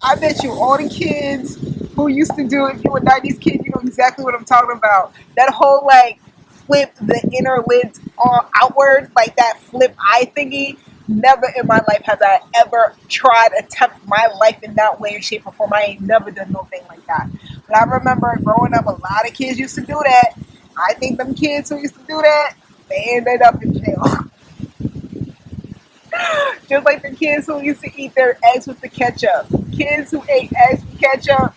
I bet you all the kids who used to do it, if you were 90s kid, you know exactly what I'm talking about. That whole like flip the inner lids all outward, like that flip eye thingy. Never in my life has I ever tried attempt my life in that way or shape or form. I ain't never done no thing like that. But I remember growing up, a lot of kids used to do that. I think them kids who used to do that, they ended up in jail. Just like the kids who used to eat their eggs with the ketchup. Kids who ate eggs with ketchup,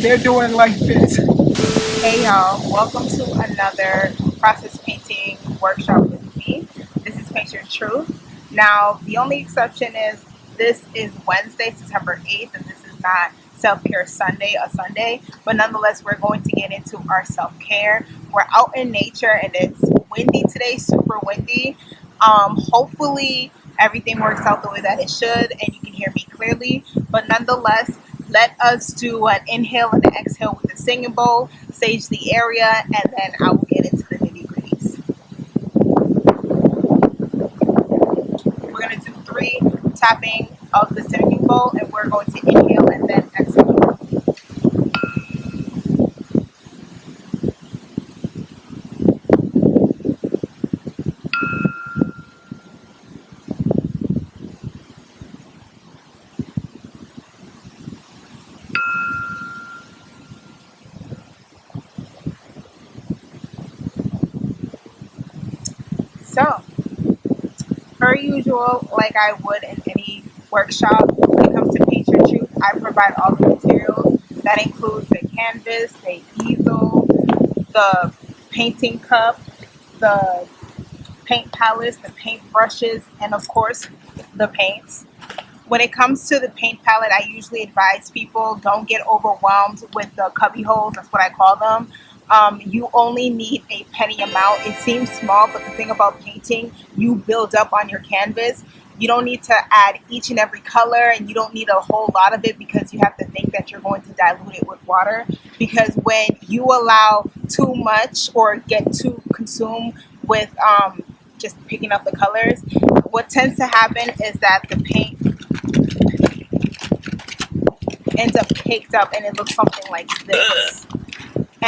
they're doing like this. Hey y'all, welcome to another process painting workshop with me. This is Paint Your Truth. Now, the only exception is this is Wednesday, September 8th, and this is not Self-Care Sunday, a Sunday, but nonetheless, we're going to get into our self-care. We're out in nature and it's windy today, super windy. Hopefully, everything works out the way that it should and you can hear me clearly, but nonetheless, let us do an inhale and an exhale with a singing bowl, sage the area, and then I will get into the nitty gritties. We're going to do 3 tapping of the singing bowl, and we're going to inhale and then exhale. So, per usual, like I would in any workshop, when it comes to Paint Your Truth, I provide all the materials. That includes the canvas, the easel, the painting cup, the paint palettes, the paint brushes, and of course, the paints. When it comes to the paint palette, I usually advise people don't get overwhelmed with the cubby holes. That's what I call them. You only need a penny amount. It seems small, but the thing about painting, you build up on your canvas. You don't need to add each and every color, and you don't need a whole lot of it because you have to think that you're going to dilute it with water. Because when you allow too much or get too consumed with just picking up the colors, what tends to happen is that the paint ends up caked up and it looks something like this.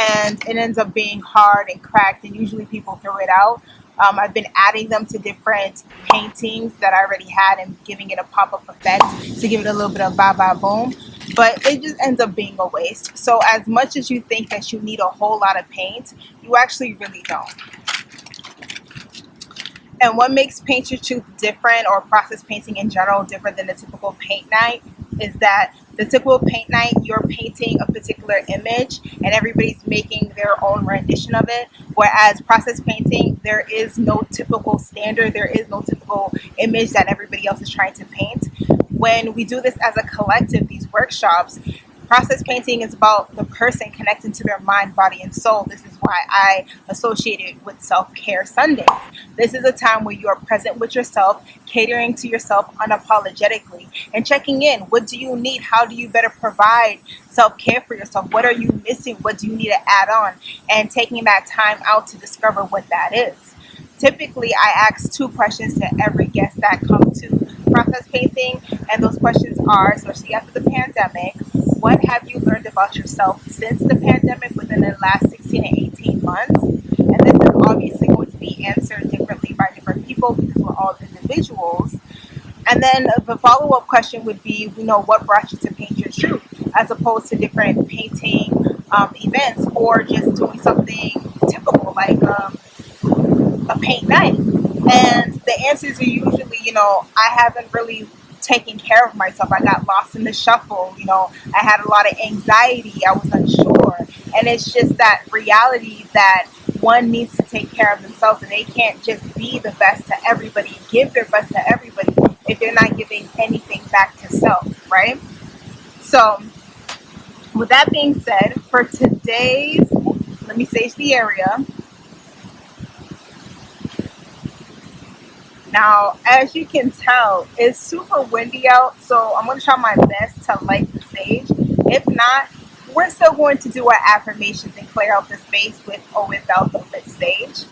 And it ends up being hard and cracked, and usually people throw it out. I've been adding them to different paintings that I already had and giving it a pop-up effect to give it a little bit of ba-ba-boom. But it just ends up being a waste. So as much as you think that you need a whole lot of paint, you actually really don't. And what makes Paint Your Truth different, or process painting in general different than the typical paint night, is that the typical paint night, you're painting a particular image and everybody's making their own rendition of it. Whereas process painting, there is no typical standard, there is no typical image that everybody else is trying to paint. When we do this as a collective, these workshops, process painting is about the person connecting to their mind, body, and soul. This is why I associate it with Self-Care Sundays. This is a time where you are present with yourself, catering to yourself unapologetically, and checking in. What do you need? How do you better provide self-care for yourself? What are you missing? What do you need to add on? And taking that time out to discover what that is. Typically, I ask 2 questions to every guest that comes to process painting, and those questions are, especially after the pandemic, what have you learned about yourself since the pandemic within the last 16 to 18 months? And this is obviously going to be answered differently by different people because we're all individuals. And then the follow-up question would be, what brought you to Paint Your Truth, as opposed to different painting events, or just doing something typical like a paint night. And the answers are usually, I haven't really taken care of myself. I got lost in the shuffle. I had a lot of anxiety. I was unsure. And it's just that reality that one needs to take care of themselves, and they can't just be the best to everybody, give their best to everybody if they're not giving anything back to self, right? So with that being said, for today's, let me sage the area. Now, as you can tell, it's super windy out, so I'm going to try my best to light the sage. If not, we're still going to do our affirmations and clear out the space with or without the lit sage.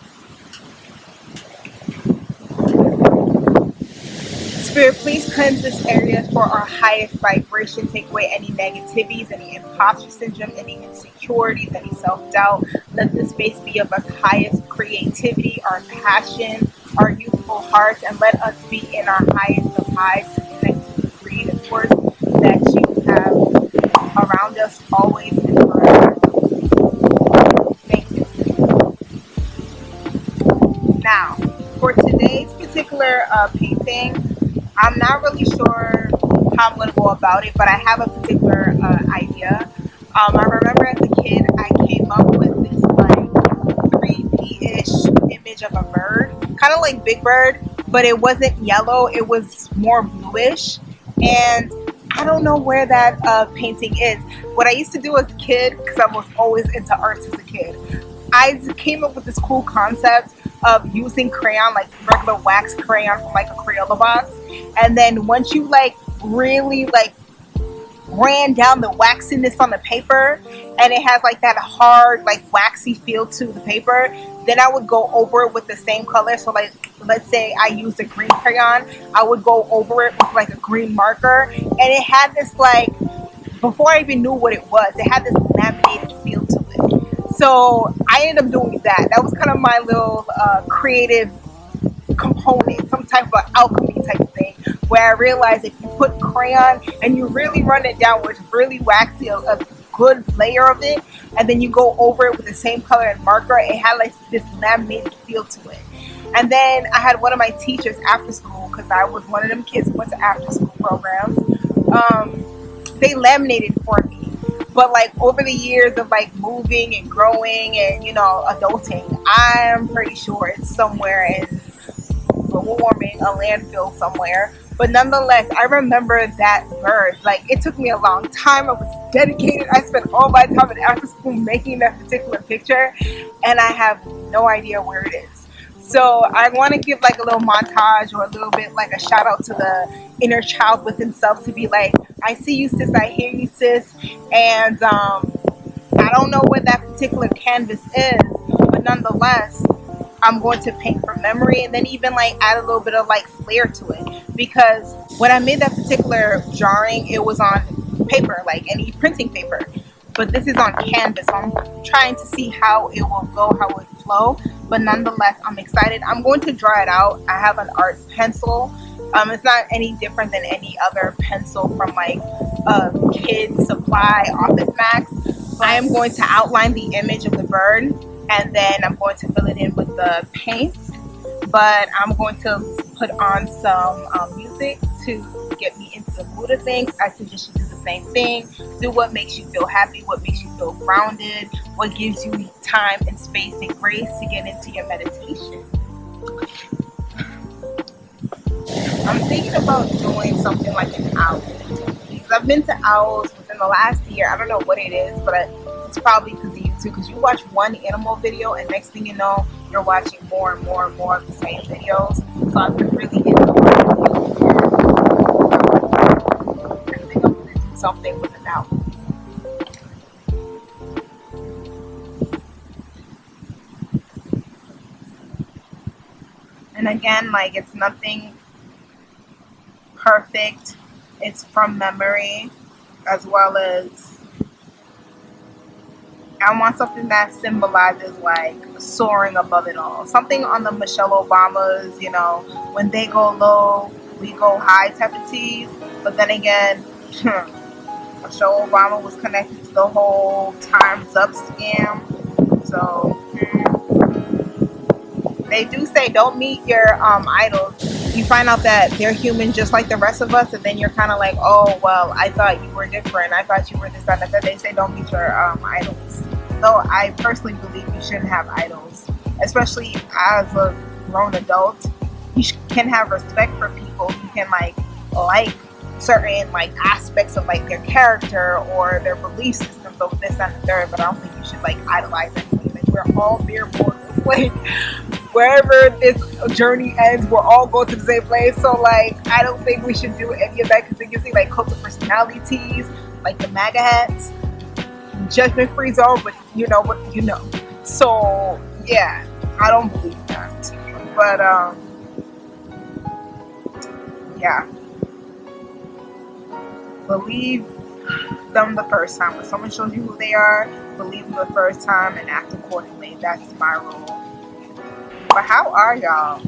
Spirit, please cleanse this area for our highest vibration. Take away any negativities, any imposter syndrome, any insecurities, any self-doubt. Let this space be of us highest creativity, our passion, our youthful hearts, and let us be in our highest of highs to connect to the creative force that you have around us always and forever. Thank you. Now, for today's particular painting, I'm not really sure how I'm going to go about it, but I have a particular idea. I remember as a kid, I came up with this like 3D-ish image of a bird, kind of like Big Bird, but it wasn't yellow, it was more bluish. And I don't know where that painting is. What I used to do as a kid, because I was always into arts as a kid, I came up with this cool concept of using crayon, like regular wax crayon from like a Crayola box. And then once you like really like ran down the waxiness on the paper and it has like that hard like waxy feel to the paper, then I would go over it with the same color. So like let's say I used a green crayon, I would go over it with like a green marker, and it had this like, before I even knew what it was, it had this laminated feel to it. So I ended up doing that. That was kind of my little creative component, some type of alchemy type of thing, where I realized if you put crayon and you really run it down where it's really waxy, a good layer of it, and then you go over it with the same color and marker, it had like this laminated feel to it. And then I had one of my teachers after school, because I was one of them kids who went to after school programs, they laminated for me. But like over the years of like moving and growing and, you know, adulting, I'm pretty sure it's somewhere in global warming, a landfill somewhere. But nonetheless, I remember that bird. Like, it took me a long time. I was dedicated. I spent all my time in after school making that particular picture, and I have no idea where it is. So I want to give like a little montage or a little bit like a shout out to the inner child within self, to be like, I see you, sis. I hear you, sis. And I don't know where that particular canvas is, but nonetheless, I'm going to paint from memory, and then even like add a little bit of like flair to it, because when I made that particular drawing, it was on paper, like any printing paper, but this is on canvas, so I'm trying to see how it will go, how it would flow. But nonetheless, I'm excited. I'm going to draw it out. I have an art pencil. It's not any different than any other pencil from like Kids Supply Office Max. I am going to outline the image of the bird, and then I'm going to fill it in with the paints. But I'm going to put on some music to get me into the mood of things. I suggest you do the same thing. Do what makes you feel happy, what makes you feel grounded, what gives you time and space and grace to get into your meditation. I'm thinking about doing something like an owl, because I've been to owls within the last year. I don't know what it is, but it's probably because of YouTube, because you watch one animal video and next thing you know, you're watching more and more and more of the same videos. So I've been really into I think I'm going to do something with an owl. And again, like, it's nothing perfect. It's from memory, as well as I want something that symbolizes like soaring above it all. Something on the Michelle Obama's, you know, when they go low, we go high type of tease. But then again, Michelle Obama was connected to the whole Time's Up scam. So they do say don't meet your idols. You find out that they're human just like the rest of us, and then you're kind of like, oh, well, I thought you were different. I thought you were this, that, and that. They say don't meet your idols. Though I personally believe you shouldn't have idols, especially as a grown adult. You can have respect for people. You can like certain like aspects of like their character or their belief systems of this, that, and the third, but I don't think you should like idolize anything. Like, we're all mere mortals. Like, wherever this journey ends, we're all going to the same place. So like, I don't think we should do any of that, because you see like cult of personality teas, like the MAGA hats, judgment free zone, but you know what you know. So yeah, I don't believe that. But Yeah, believe them the first time. When someone shows you who they are, believe them the first time and act accordingly. That's my rule. But how are y'all?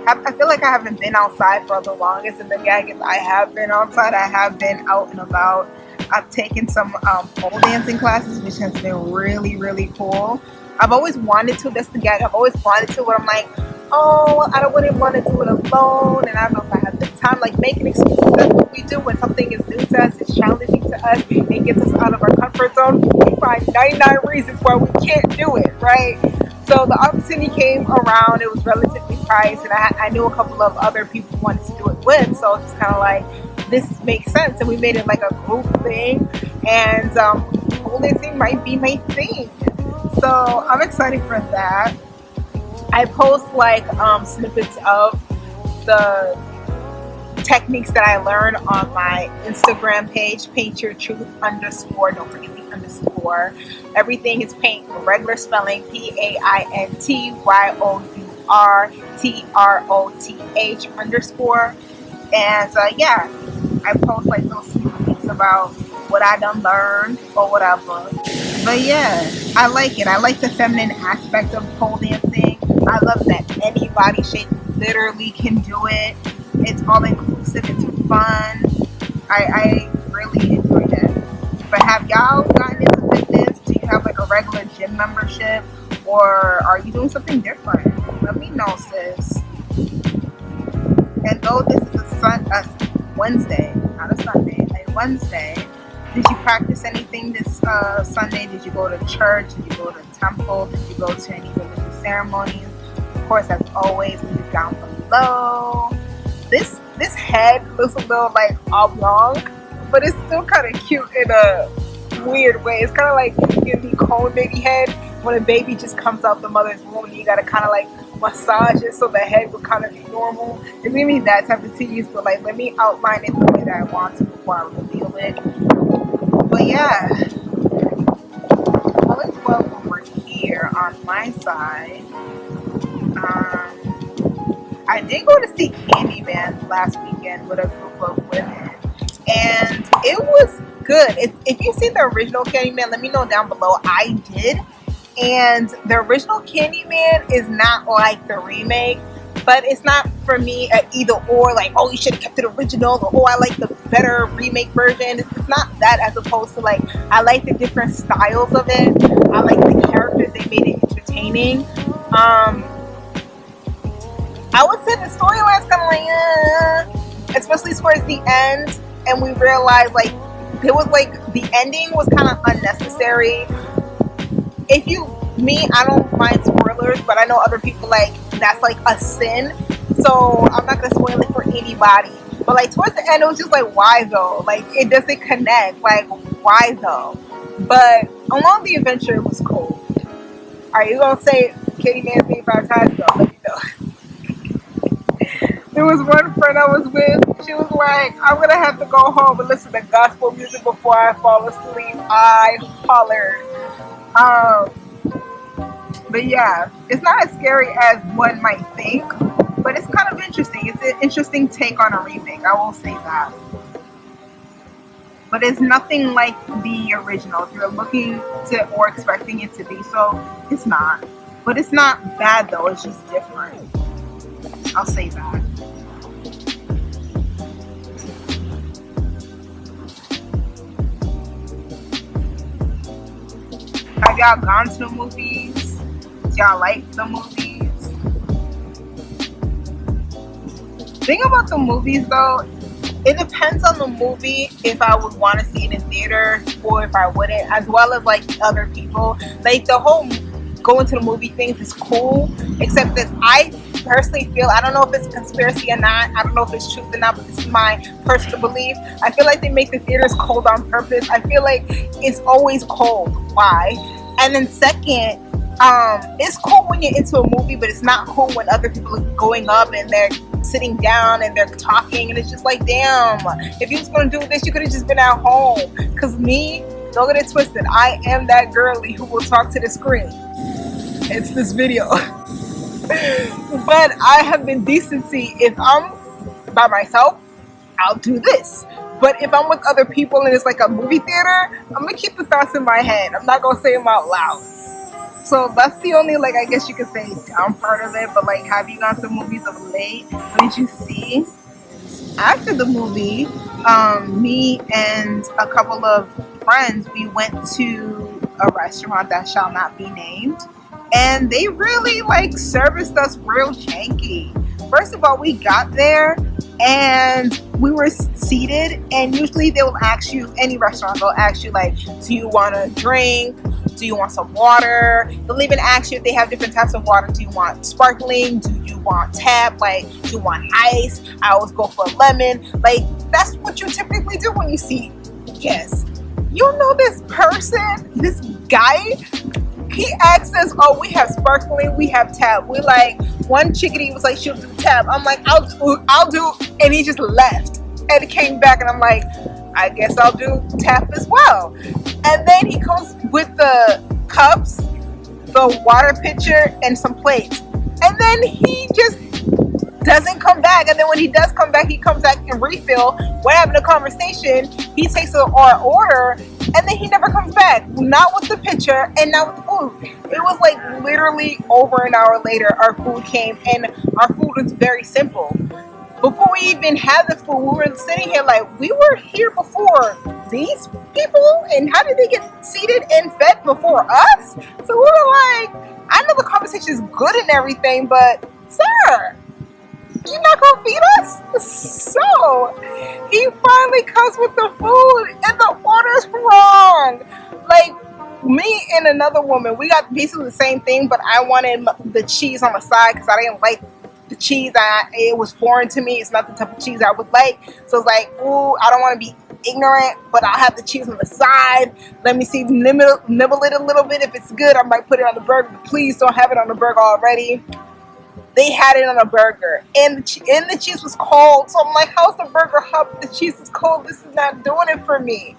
I feel like I haven't been outside for the longest, and then yeah, I guess I have been outside. I have been out and about. I've taken some pole dancing classes, which has been really, really cool. I've always wanted to. That's the gag. I've always wanted to, but I'm like, oh, I don't really want to do it alone, and I don't know if I have the time. Like making excuses. That's what we do when something is new to us, it's challenging to us, it gets us out of our comfort zone. We find 99 reasons why we can't do it, right? So the opportunity came around. It was relatively priced, and I knew a couple of other people who wanted to do it with. So it's kind of like this makes sense, and we made it like a group thing. And pole dancing might be my thing. So I'm excited for that. I post like snippets of the techniques that I learned on my Instagram page, paint your truth _, don't forget the underscore. Everything is paint with regular spelling, PAINTYOURTROTH _. And yeah, I post like little snippets about what I done learned or whatever. But yeah, I like it. I like the feminine aspect of pole dancing. I love that any body shape literally can do it. It's all inclusive. It's fun. I really enjoy that. But have y'all gotten into fitness? Do you have like a regular gym membership, or are you doing something different? Let me know, sis. And though this is a Wednesday, not a Sunday, a Wednesday, did you practice anything this Sunday? Did you go to church? Did you go to temple? Did you go to any religious ceremonies? Of course, as always, leave it down below. This head looks a little like oblong, but it's still kind of cute in a weird way. It's kind of like giving me cone baby head when a baby just comes out the mother's womb, and you gotta kind of like massage it so the head will kind of be normal. It's giving me that type of tease, but like let me outline it the way that I want to before I reveal it. But yeah, all is well over here on my side. I did go to see Candyman last weekend with a group of women, and it was good. If you've seen the original Candyman, let me know down below. I did, and the original Candyman is not like the remake, but it's not for me an either or, like, oh, you should have kept it original, or oh, I like the better remake version. It's not that, as opposed to like I like the different styles of it. I like the characters. They made it entertaining. I would say the storyline's kind of like, especially towards the end, and we realized like it was like the ending was kind of unnecessary. I don't mind spoilers, but I know other people like that's like a sin, so I'm not gonna spoil it for anybody. But like towards the end, it was just like, why though? Like it doesn't connect. Like why though? But along the adventure, it was cool. Are you gonna say Candyman's name 5 times though? Let me know. There was one friend I was with. She was like, I'm gonna have to go home and listen to gospel music before I fall asleep. I hollered. But yeah, it's not as scary as one might think, but it's kind of interesting. It's an interesting take on a remake, I will say that. But it's nothing like the original. If you're looking to or expecting it to be so, it's not. But it's not bad though, it's just different. I'll say that. Have y'all gone to the movies? Do y'all like the movies? Thing about the movies though, it depends on the movie if I would want to see it in theater or if I wouldn't, as well as like other people. Like the whole going to the movie things is cool, except that I personally feel, I don't know if it's a conspiracy or not, I don't know if it's truth or not, but this is my personal belief. I feel like they make the theaters cold on purpose. I feel like it's always cold. Why? And then second, it's cool when you're into a movie, but it's not cool when other people are going up and they're sitting down and they're talking, and it's just like, damn, if you was gonna do this, you could have just been at home. Cause me, don't get it twisted, I am that girly who will talk to the screen. It's this video. But I have been decency. If I'm by myself, I'll do this. But if I'm with other people and it's like a movie theater, I'm gonna keep the thoughts in my head. I'm not gonna say them out loud. So that's the only, like, I guess you could say down part of it. But like, have you gone to movies of late? What did you see? After the movie, me and a couple of friends, we went to a restaurant that shall not be named, and they really like serviced us real janky. First of all, we got there and we were seated, and usually they will ask you, any restaurant, they'll ask you like, do you want a drink? Do you want some water? They'll even ask you if they have different types of water. Do you want sparkling? Do you want tap? Like, do you want ice? I always go for lemon. Like, that's what you typically do when you see guests. You know, this person, this guy, he asked us, oh, we have sparkling, we have tap. We like, one chickadee was like, she'll do tap. I'm like, I'll do, and he just left and came back, and I'm like, I guess I'll do tap as well. And then he comes with the cups, the water pitcher, and some plates. And then he just doesn't come back. And then when he does come back, he comes back and refill. We're having a conversation. He takes our order, and then he never comes back. Not with the pitcher and not with the food. It was like literally over an hour later, our food came, and our food was very simple. Before we even had the food, we were sitting here like, we were here before these people, and how did they get seated and fed before us? So we were like, I know the conversation is good and everything, but sir, you're not gonna feed us? So he finally comes with the food, and the order's wrong. Like, me and another woman, we got basically the same thing, but I wanted the cheese on the side because I didn't like the cheese. It was foreign to me. It's not the type of cheese I would like. So it's like, ooh, I don't want to be ignorant, but I'll have the cheese on the side. Let me see, nibble it a little bit. If it's good, I might put it on the burger, but please don't have it on the burger already. They had it on a burger, and the cheese was cold. So I'm like, how's the burger hot? The cheese is cold. This is not doing it for me.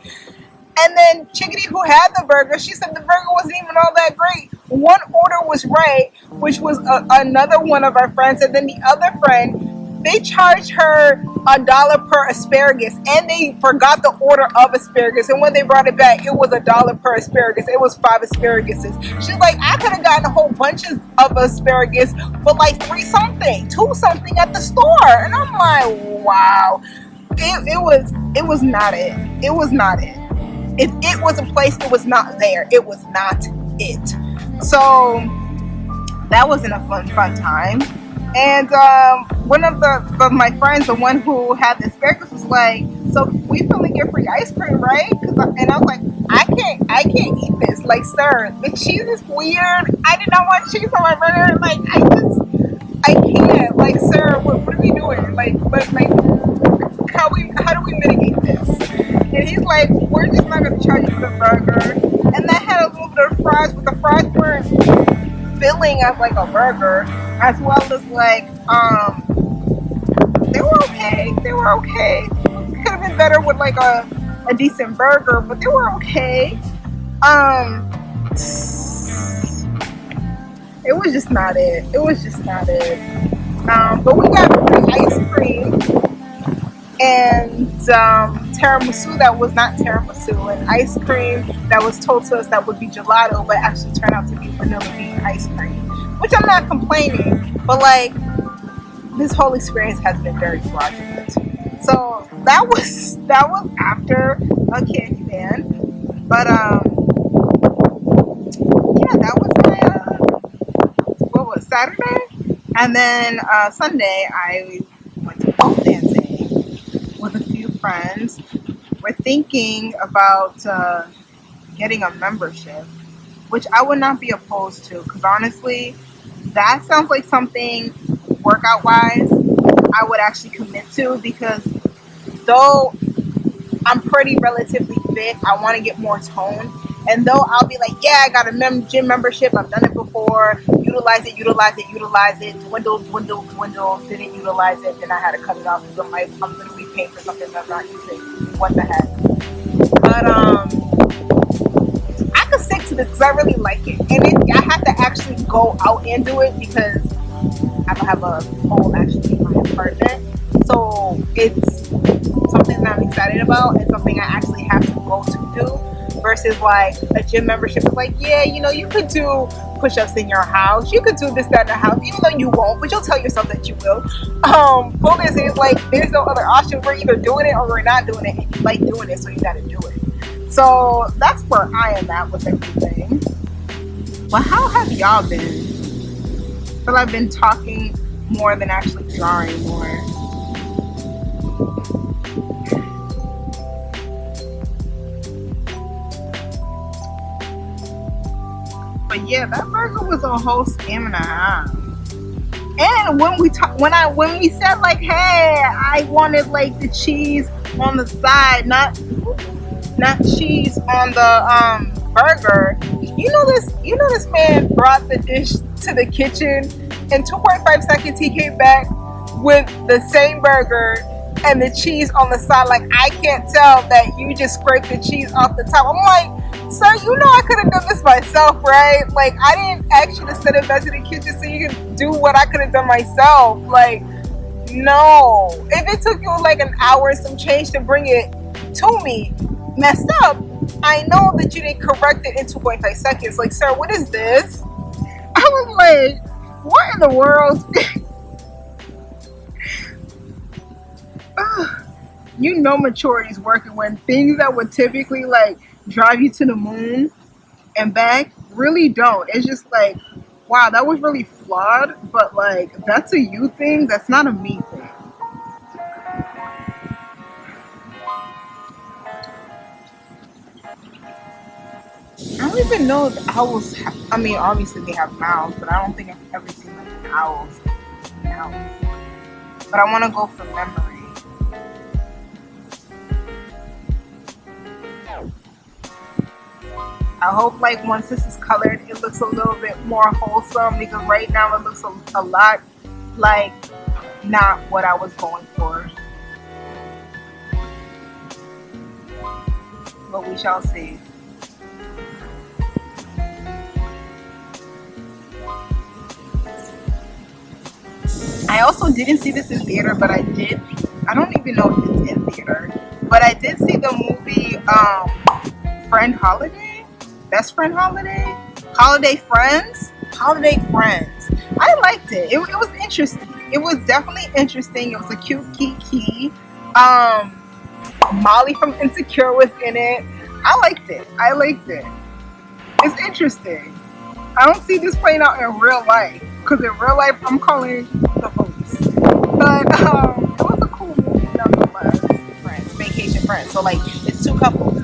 And then Chickadee, who had the burger, she said the burger wasn't even all that great. One order was right, which was another one of our friends, and then the other friend, they charged her $1 per asparagus, and they forgot the order of asparagus. And when they brought it back, it was $1 per asparagus. It was 5 asparaguses. She's like, I could have gotten a whole bunch of asparagus for like 3 something, 2 something at the store. And I'm like, wow, it was not it. It was not it. If it was a place, it was not there. It was not it. So that wasn't a fun time. And one of my friends, the one who had the asparagus, was like, "So we finally get free ice cream, right?" And I was like, "I can't eat this. Like, sir, the cheese is weird. I did not want cheese on my burger. Like, I can't. Like, sir, what are we doing? Like, how do we mitigate this?" And he's like, "We're just not gonna charge you for the burger." And that had a little bit of fries, but the fries weren't filling as like a burger, as well as like they were okay. They were okay. Could have been better with like a decent burger, but they were okay. It was just not it. It was just not it. But we got free ice cream and tiramisu that was not tiramisu, and ice cream that was told to us that would be gelato, but actually turned out to be vanilla bean ice cream, which I'm not complaining, but like, this whole experience has been very fraudulent. So that was after a candy man, but yeah, that was my what was Saturday, and then Sunday I went to pole dancing with a few friends. We're thinking about getting a membership, which I would not be opposed to, because honestly, that sounds like something workout wise I would actually commit to, because though I'm pretty relatively fit, I want to get more toned. And though I'll be like, yeah, I got a gym membership, I've done it before, utilize it, dwindle, didn't utilize it, then I had to cut it off because I'm literally paying for something that I'm not using. What the heck? But I could stick to this because I really like it. And I have to actually go out and do it because I don't have a pole actually in my apartment. So it's something that I'm excited about and something I actually have to go to do versus like a gym membership is like, yeah, you know, you could do push-ups in your house, you could do this, that in the house, even though you won't, but you'll tell yourself that you will. Focus is like there's no other option. We're either doing it or we're not doing it, and you like doing it, so you gotta do it. So that's where I am at with everything. But how have y'all been? I feel I've been talking more than actually drawing more. But yeah, that burger was a whole scam and a half. And when we said like, hey, I wanted like the cheese on the side, not cheese on the burger. You know this man brought the dish to the kitchen. In 2.5 seconds, he came back with the same burger and the cheese on the side. Like, I can't tell that you just scraped the cheese off the top. I'm like, sir, you know I could have done this myself, right? Like, I didn't ask you to send it back to the kitchen so you can do what I could have done myself. Like, no. If it took you like an hour and some change to bring it to me, messed up, I know that you didn't correct it in 2.5 seconds. Like, sir, what is this? I was like, what in the world? You know maturity is working when things that would typically like drive you to the moon and back really don't. It's just like, wow, that was really flawed, but like that's a you thing, that's not a me thing. I don't even know if owls I mean, obviously they have mouths, but I don't think I've ever seen like an owl's mouth. But I want to go for memory. I hope like once this is colored, it looks a little bit more wholesome, because right now it looks a lot like not what I was going for. But we shall see. I also didn't see this in theater, but I don't even know if it's in theater, but I did see the movie Friend Holiday, Best Friend Holiday, Holiday Friends. I liked it. It was interesting. It was definitely interesting. It was a cute Kiki. Molly from Insecure was in it. I liked it. It's interesting. I don't see this playing out in real life, because in real life I'm calling the police. But it was a cool movie nonetheless. Vacation Friends. So like it's two couples.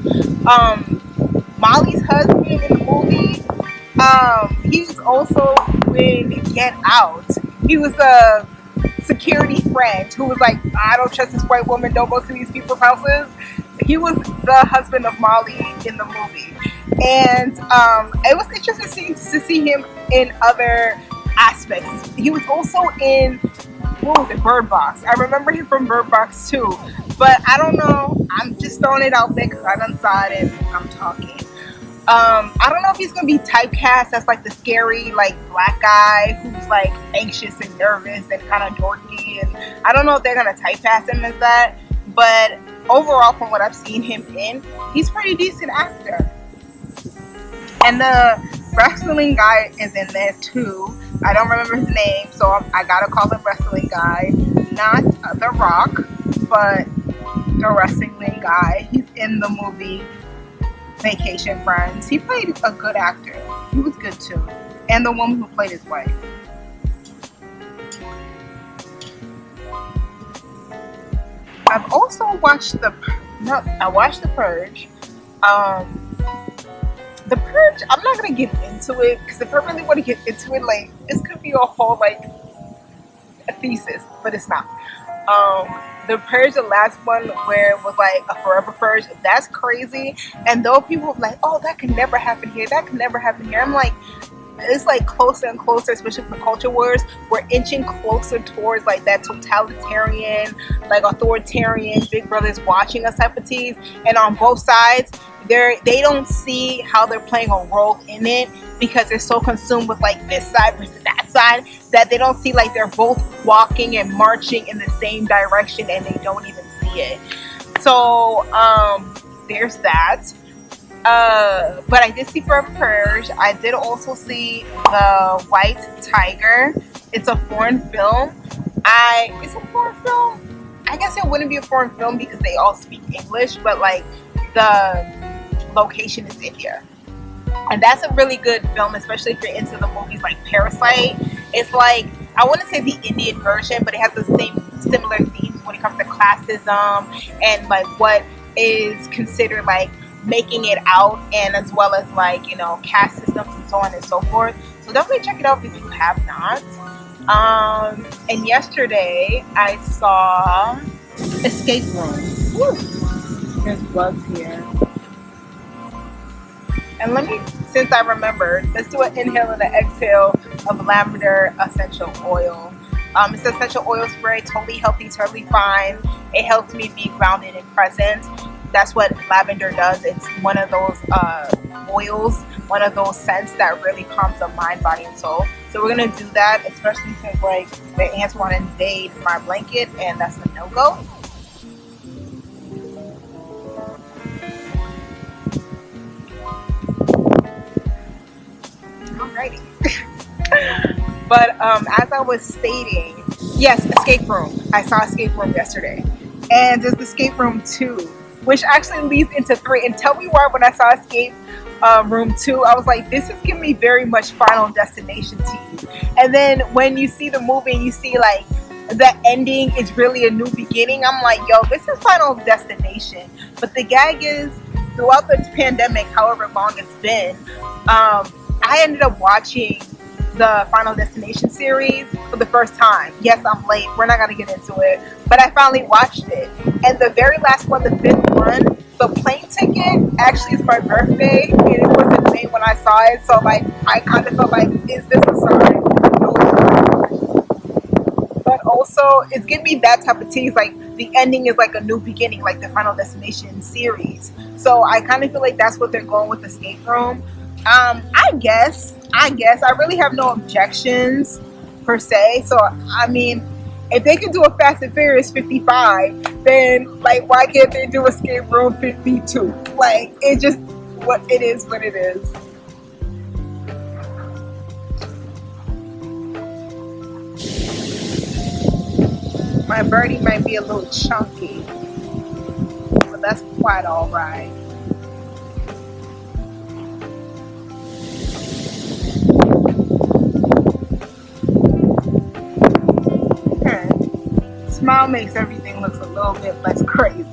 Molly's husband in the movie, he was also in Get Out. He was a security friend who was like, I don't trust this white woman, don't go to these people's houses. He was the husband of Molly in the movie. And it was interesting to see him in other aspects. He was also in, what was it, Bird Box. I remember him from Bird Box too. But I don't know. I'm just throwing it out there because I done saw it and I'm talking. I don't know if he's going to be typecast as like the scary like black guy who's like anxious and nervous and kind of dorky. And I don't know if they're going to typecast him as that. But overall, from what I've seen him in, he's a pretty decent actor. And the wrestling guy is in there too. I don't remember his name, so I gotta call him wrestling guy. Not The Rock, but the wrestling guy. He's in the movie Vacation Friends. He played a good actor. He was good too. And the woman who played his wife. I've also watched I watched The Purge. The Purge, I'm not gonna get into it because if I really want to get into it, like this could be a whole like a thesis, but it's not. The Purge, the last one where it was like a forever purge, that's crazy. And though people were like, oh, that can never happen here, that can never happen here, I'm like, it's like closer and closer, especially for culture wars. We're inching closer towards like that totalitarian, like authoritarian, Big Brother's watching us type of tease. And on both sides, they don't see how they're playing a role in it because they're so consumed with like this side versus that side side, that they don't see like they're both walking and marching in the same direction and they don't even see it. So there's that. But I did see For Purge. I did also see The White Tiger. It's a foreign film. It's a foreign film. I guess it wouldn't be a foreign film because they all speak English, but like the location is India. And that's a really good film, especially if you're into the movies like Parasite. It's like, I want to say the Indian version, but it has the same similar themes when it comes to classism and like what is considered like making it out, and as well as like, you know, caste systems and so on and so forth. So definitely check it out if you have not. And yesterday I saw Escape Room. Woo. There's bugs here. And let me, since I remembered, let's do an inhale and an exhale of lavender essential oil. It's an essential oil spray, totally healthy, totally fine. It helps me be grounded and present. That's what lavender does. It's one of those oils, one of those scents that really calms the mind, body, and soul. So we're gonna do that, especially since like the ants want to invade my blanket, and that's a no-go. Alrighty. But as I was stating, yes, Escape Room. I saw Escape Room yesterday, and there's Escape Room 2, which actually leads into 3. And tell me why when I saw Escape Room 2, I was like, this is giving me very much Final Destination team. And then when you see the movie and you see like the ending is really a new beginning, I'm like, yo, this is Final Destination. But the gag is, throughout the pandemic, however long it's been, I ended up watching the Final Destination series for the first time. Yes, I'm late. We're not going to get into it. But I finally watched it. And the very last one, the 5th one, the plane ticket, actually is my birthday. And it was in May when I saw it. So, like, I kind of felt like, is this a sign? But also, it's giving me that type of tease. Like, the ending is like a new beginning, like the Final Destination series. So, I kind of feel like that's what they're going with Escape Room. I guess I really have no objections per se. So I mean, if they can do a Fast and Furious 55, then like why can't they do Escape Room 52? Like, it's just what it is. My birdie might be a little chunky, but that's quite all right. Smile makes everything look a little bit less crazy.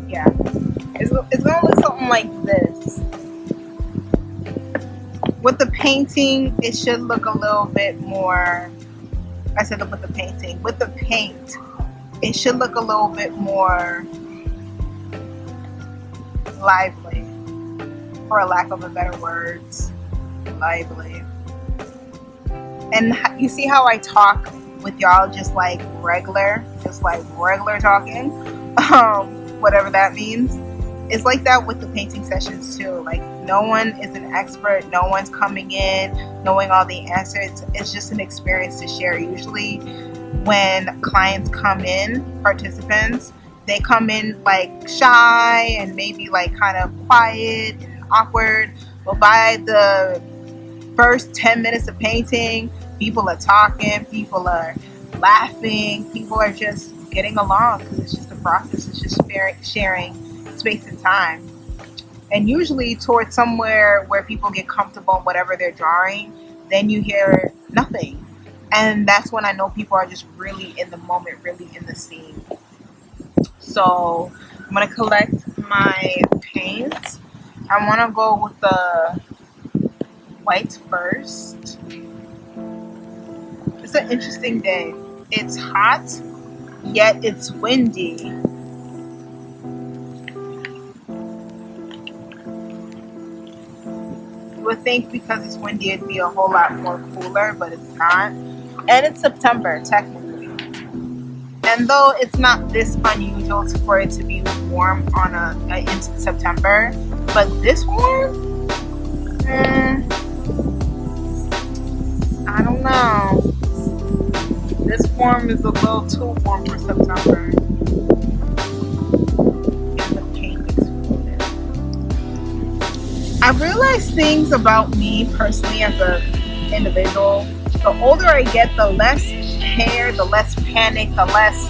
Yeah, it's gonna look something like this. With the painting, it should look a little bit more. I said with the painting. With the paint, it should look a little bit more lively, for a lack of a better words, lively. And you see how I talk with y'all just like regular talking, whatever that means. It's like that with the painting sessions too. Like, no one is an expert, no one's coming in knowing all the answers. It's just an experience to share. Usually when clients come in, participants, they come in like shy and maybe like kind of quiet and awkward, but by the first 10 minutes of painting, people are talking, people are laughing, people are just getting along, because it's just a process. It's just sharing space and time. And usually towards somewhere where people get comfortable in whatever they're drawing, then you hear nothing. And that's when I know people are just really in the moment, really in the scene. So I'm going to collect my paints. I want to go with the white first. It's an interesting day. It's hot, yet it's windy. You would think because it's windy it'd be a whole lot more cooler, but it's not. And it's September, technically. And though it's not this unusual for it to be warm on into September, but this warm, Mm, I don't know. This form is a little too warm for September. I realize things about me personally as an individual. The older I get, the less care, the less panic, the less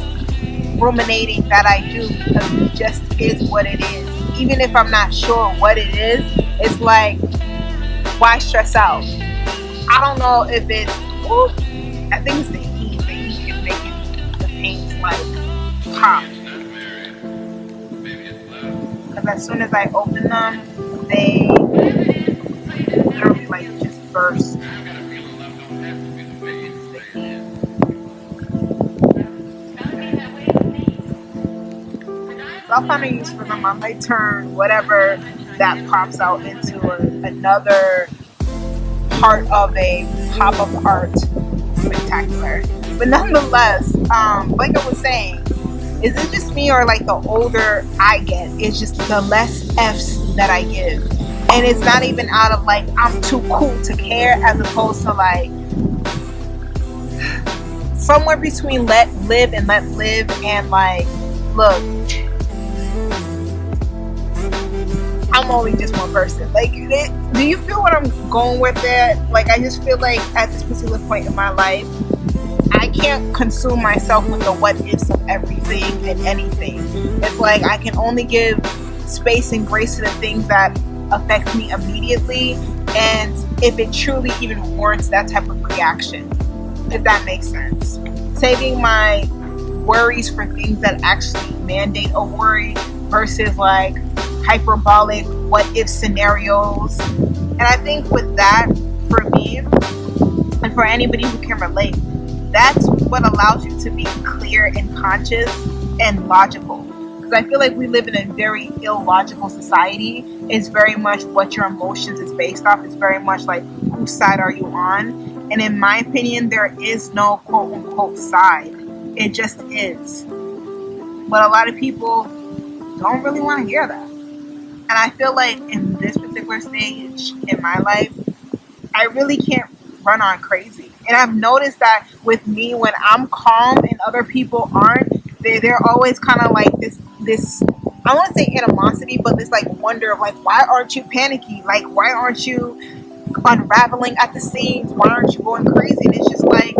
ruminating that I do, because it just is what it is. Even if I'm not sure what it is, it's like, why stress out? I don't know if it's, ooh, I think it's the heat. The heat is making the paints like pop. Because as soon as I open them, they literally like just burst. So I'll find a use for them. I might turn whatever that pops out into another part of a pop-up art spectacular. But nonetheless, like I was saying, is it just me, or like the older I get, it's just the less F's that I give? And it's not even out of like I'm too cool to care, as opposed to like somewhere between let live and let live, and like, look, I'm only just one person. Like, do you feel what I'm going with that? Like, I just feel like at this particular point in my life, I can't consume myself with the what ifs of everything and anything. It's like I can only give space and grace to the things that affect me immediately, and if it truly even warrants that type of reaction, if that makes sense. Saving my worries for things that actually mandate a worry versus like hyperbolic what if scenarios. And I think with that, for me and for anybody who can relate, that's what allows you to be clear and conscious and logical. Because I feel like we live in a very illogical society. It's very much what your emotions is based off. It's very much like, whose side are you on? And in my opinion, there is no quote unquote side. It just is. But a lot of people don't really want to hear that. And I feel like in this particular stage in my life, I really can't run on crazy. And I've noticed that with me, when I'm calm and other people aren't, they're always kind of like this I want to say animosity, but this like wonder of like, why aren't you panicky? Like, why aren't you unraveling at the seams? Why aren't you going crazy? And it's just like,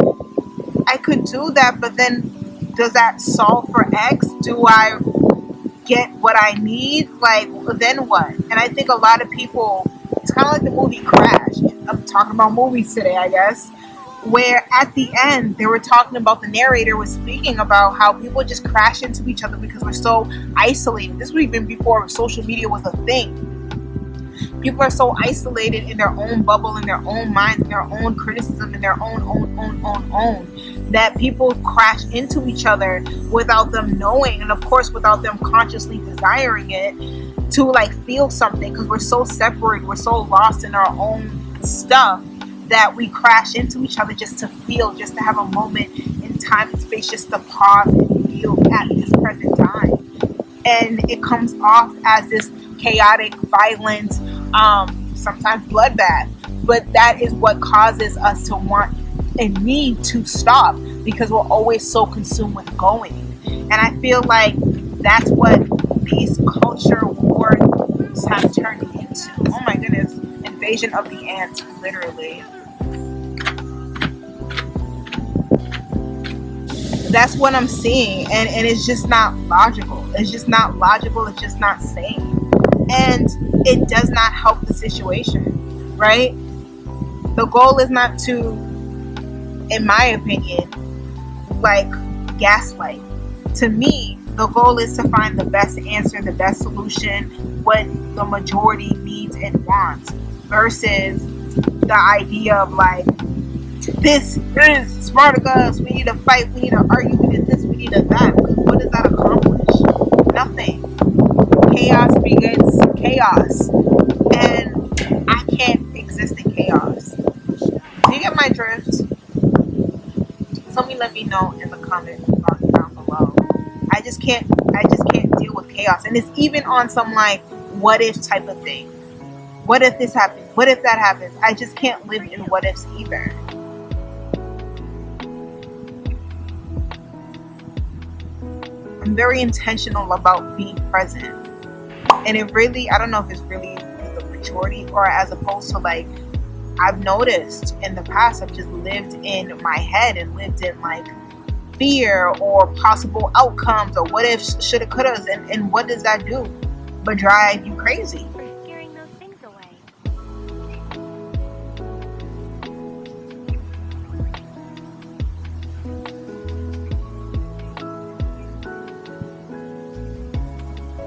I could do that, but then does that solve for X? Do I get what I need? Like, then what? And I think a lot of people, it's kind of like the movie Crash. I'm talking about movies today, I guess, where at the end they were talking about, the narrator was speaking about how people just crash into each other because we're so isolated. This was even before social media was a thing. People are so isolated in their own bubble, in their own minds, in their own criticism, in their own, that people crash into each other without them knowing, and of course without them consciously desiring it, to like feel something, because we're so separated, we're so lost in our own stuff, that we crash into each other just to feel, just to have a moment in time and space, just to pause and feel at this present time. And it comes off as this chaotic, violent, sometimes bloodbath. But that is what causes us to want and need to stop, because we're always so consumed with going. And I feel like that's what these culture wars have turned into. Oh my goodness, invasion of the ants, literally. That's what I'm seeing, and it's just not logical. It's just not logical. It's just not sane, and it does not help the situation, right? The goal is not to, in my opinion, like gaslight. To me, the goal is to find the best answer, the best solution, what the majority needs and wants, versus the idea of like, this is Spartacus, we need to fight, we need to argue, we need this, we need to that. Because what does that accomplish? Nothing. Chaos begets chaos. And I can't exist in chaos. Do you get my drift? Somebody let me know in the comment box down below. I just can't deal with chaos. And it's even on some like what if type of thing. What if this happened? What if that happens? I just can't live in what ifs either. I'm very intentional about being present. And it really, I don't know if it's really because of maturity or as opposed to like, I've noticed in the past, I've just lived in my head and lived in like fear or possible outcomes or what ifs, shoulda, couldas. And what does that do but drive you crazy? Scaring those things away.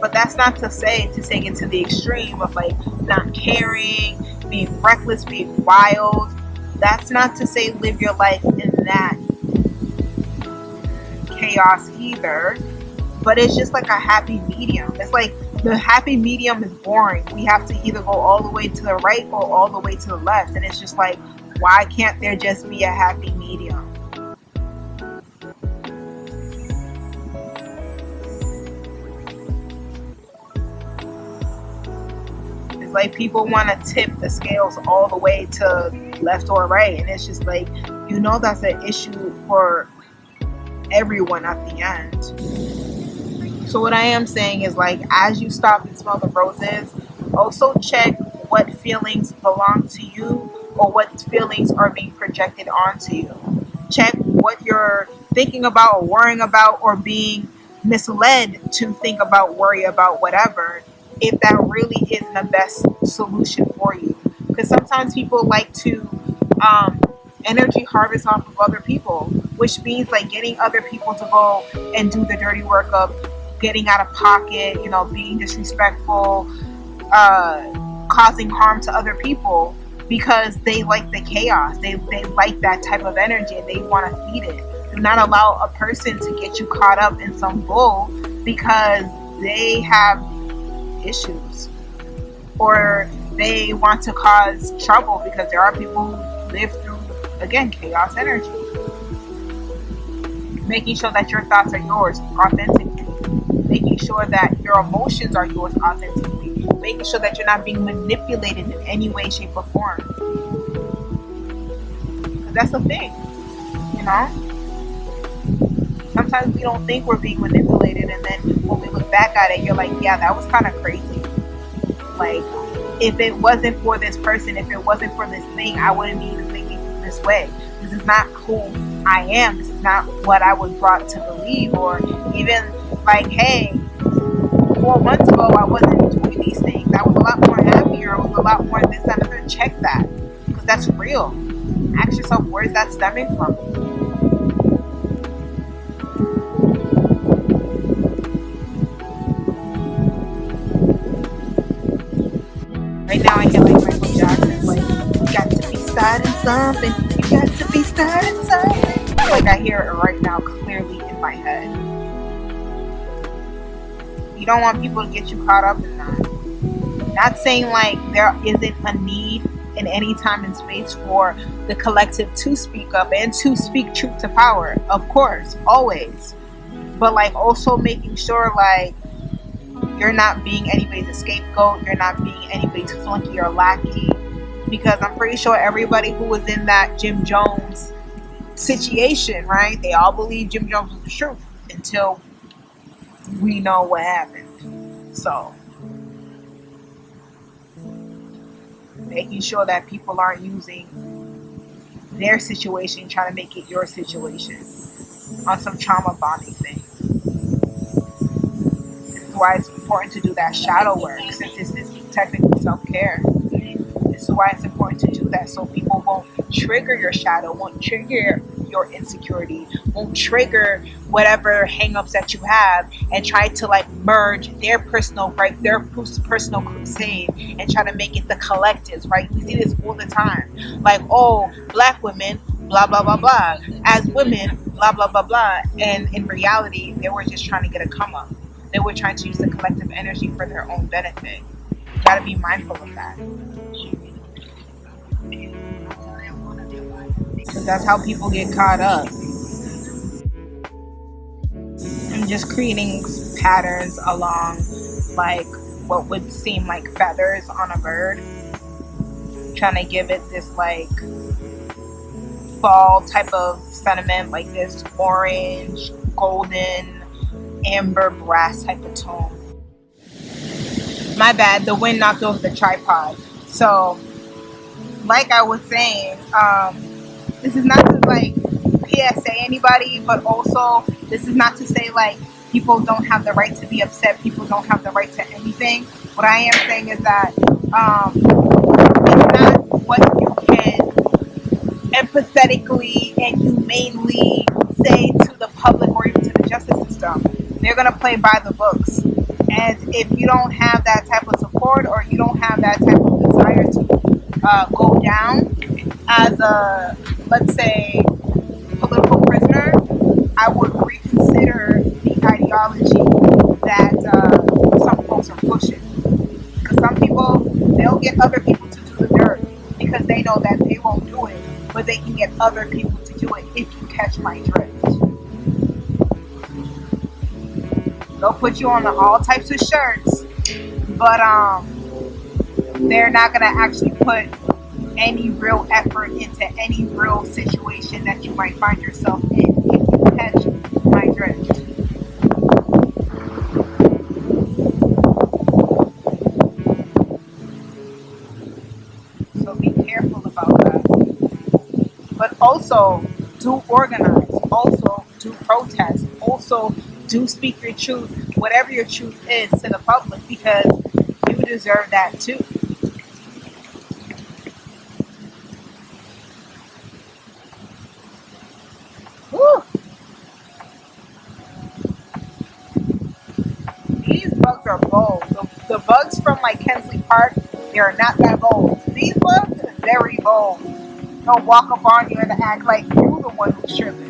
But that's not to say to take it to the extreme of like not caring, being reckless, being wild. That's not to say live your life in that chaos either. But it's just like a happy medium. It's like the happy medium is boring. We have to either go all the way to the right or all the way to the left. And it's just like, why can't there just be a happy medium? Like people want to tip the scales all the way to left or right, and it's just like, that's an issue for everyone at the end. So what I am saying is like, as you stop and smell the roses, also check what feelings belong to you or what feelings are being projected onto you. Check what you're thinking about or worrying about or being misled to think about, worry about, whatever, if that really is the best solution for you. Because sometimes people like to energy harvest off of other people, which means like getting other people to go and do the dirty work of getting out of pocket, being disrespectful, causing harm to other people because they like the chaos. They like that type of energy and they want to feed it. Do not allow a person to get you caught up in some bull because they have issues or they want to cause trouble, because there are people who live through, again, chaos energy. Making sure that your thoughts are yours authentically, making sure that your emotions are yours authentically, making sure that you're not being manipulated in any way, shape, or form. Because that's the thing, sometimes we don't think we're being manipulated, and then when we look back at it, you're like, yeah, that was kind of crazy. Like, if it wasn't for this person, if it wasn't for this thing, I wouldn't be even thinking this way. This is not who I am. This is not what I was brought to believe. Or even like, hey, 4 months ago, I wasn't doing these things. I was a lot more happier. I was a lot more this, that, and other. Check that, because that's real. Ask yourself, where's that stemming from? Right now I hear like Michael Jackson, like, you got to be starting something, you got to be starting something. Like I hear it right now clearly in my head. You don't want people to get you caught up in that. Not saying like there isn't a need in any time and space for the collective to speak up and to speak truth to power. Of course, always. But like also making sure like you're not being anybody's scapegoat. You're not being anybody's flunky or lackey. Because I'm pretty sure everybody who was in that Jim Jones situation, right? They all believe Jim Jones was the truth until we know what happened. So, making sure that people aren't using their situation trying to make it your situation on some trauma bonding thing. Why it's important to do that shadow work, since this is technically self-care. This is why it's important to do that, so people won't trigger your shadow, won't trigger your insecurity, won't trigger whatever hang-ups that you have and try to like merge their personal right, their personal crusade and try to make it the collectives, right? We see this all the time. Like, oh, black women, blah, blah, blah, blah. As women, blah, blah, blah, blah. And in reality, they were just trying to get a come up. They were trying to use the collective energy for their own benefit. You gotta be mindful of that. Because that's how people get caught up. And just creating patterns along like what would seem like feathers on a bird. trying to give it this like fall type of sentiment, like this orange, golden, amber, brass type of tone. My bad, the wind knocked over the tripod. So, like I was saying, this is not to like PSA anybody, but also this is not to say like people don't have the right to be upset, people don't have the right to anything. What I am saying is that it's not what you can empathetically and humanely say to the public or even to the justice system. They're going to play by the books. And if you don't have that type of support, or you don't have that type of desire to go down as a, let's say, political prisoner, I would reconsider the ideology that some folks are pushing. Because some people, they'll get other people to do the dirt because they know that they won't do it, but they can get other people to do it, if you catch my drift. They'll put you on all types of shirts, but they're not going to actually put any real effort into any real situation that you might find yourself in, if you catch my drift. So be careful about that. But also, do organize. Also, do protest. Also, do speak your truth, whatever your truth is, to the public, because you deserve that too. Woo! These bugs are bold. The bugs from like Kensley Park, they are not that bold. These bugs are very bold. They'll walk up on you and act like you're the one who's tripping.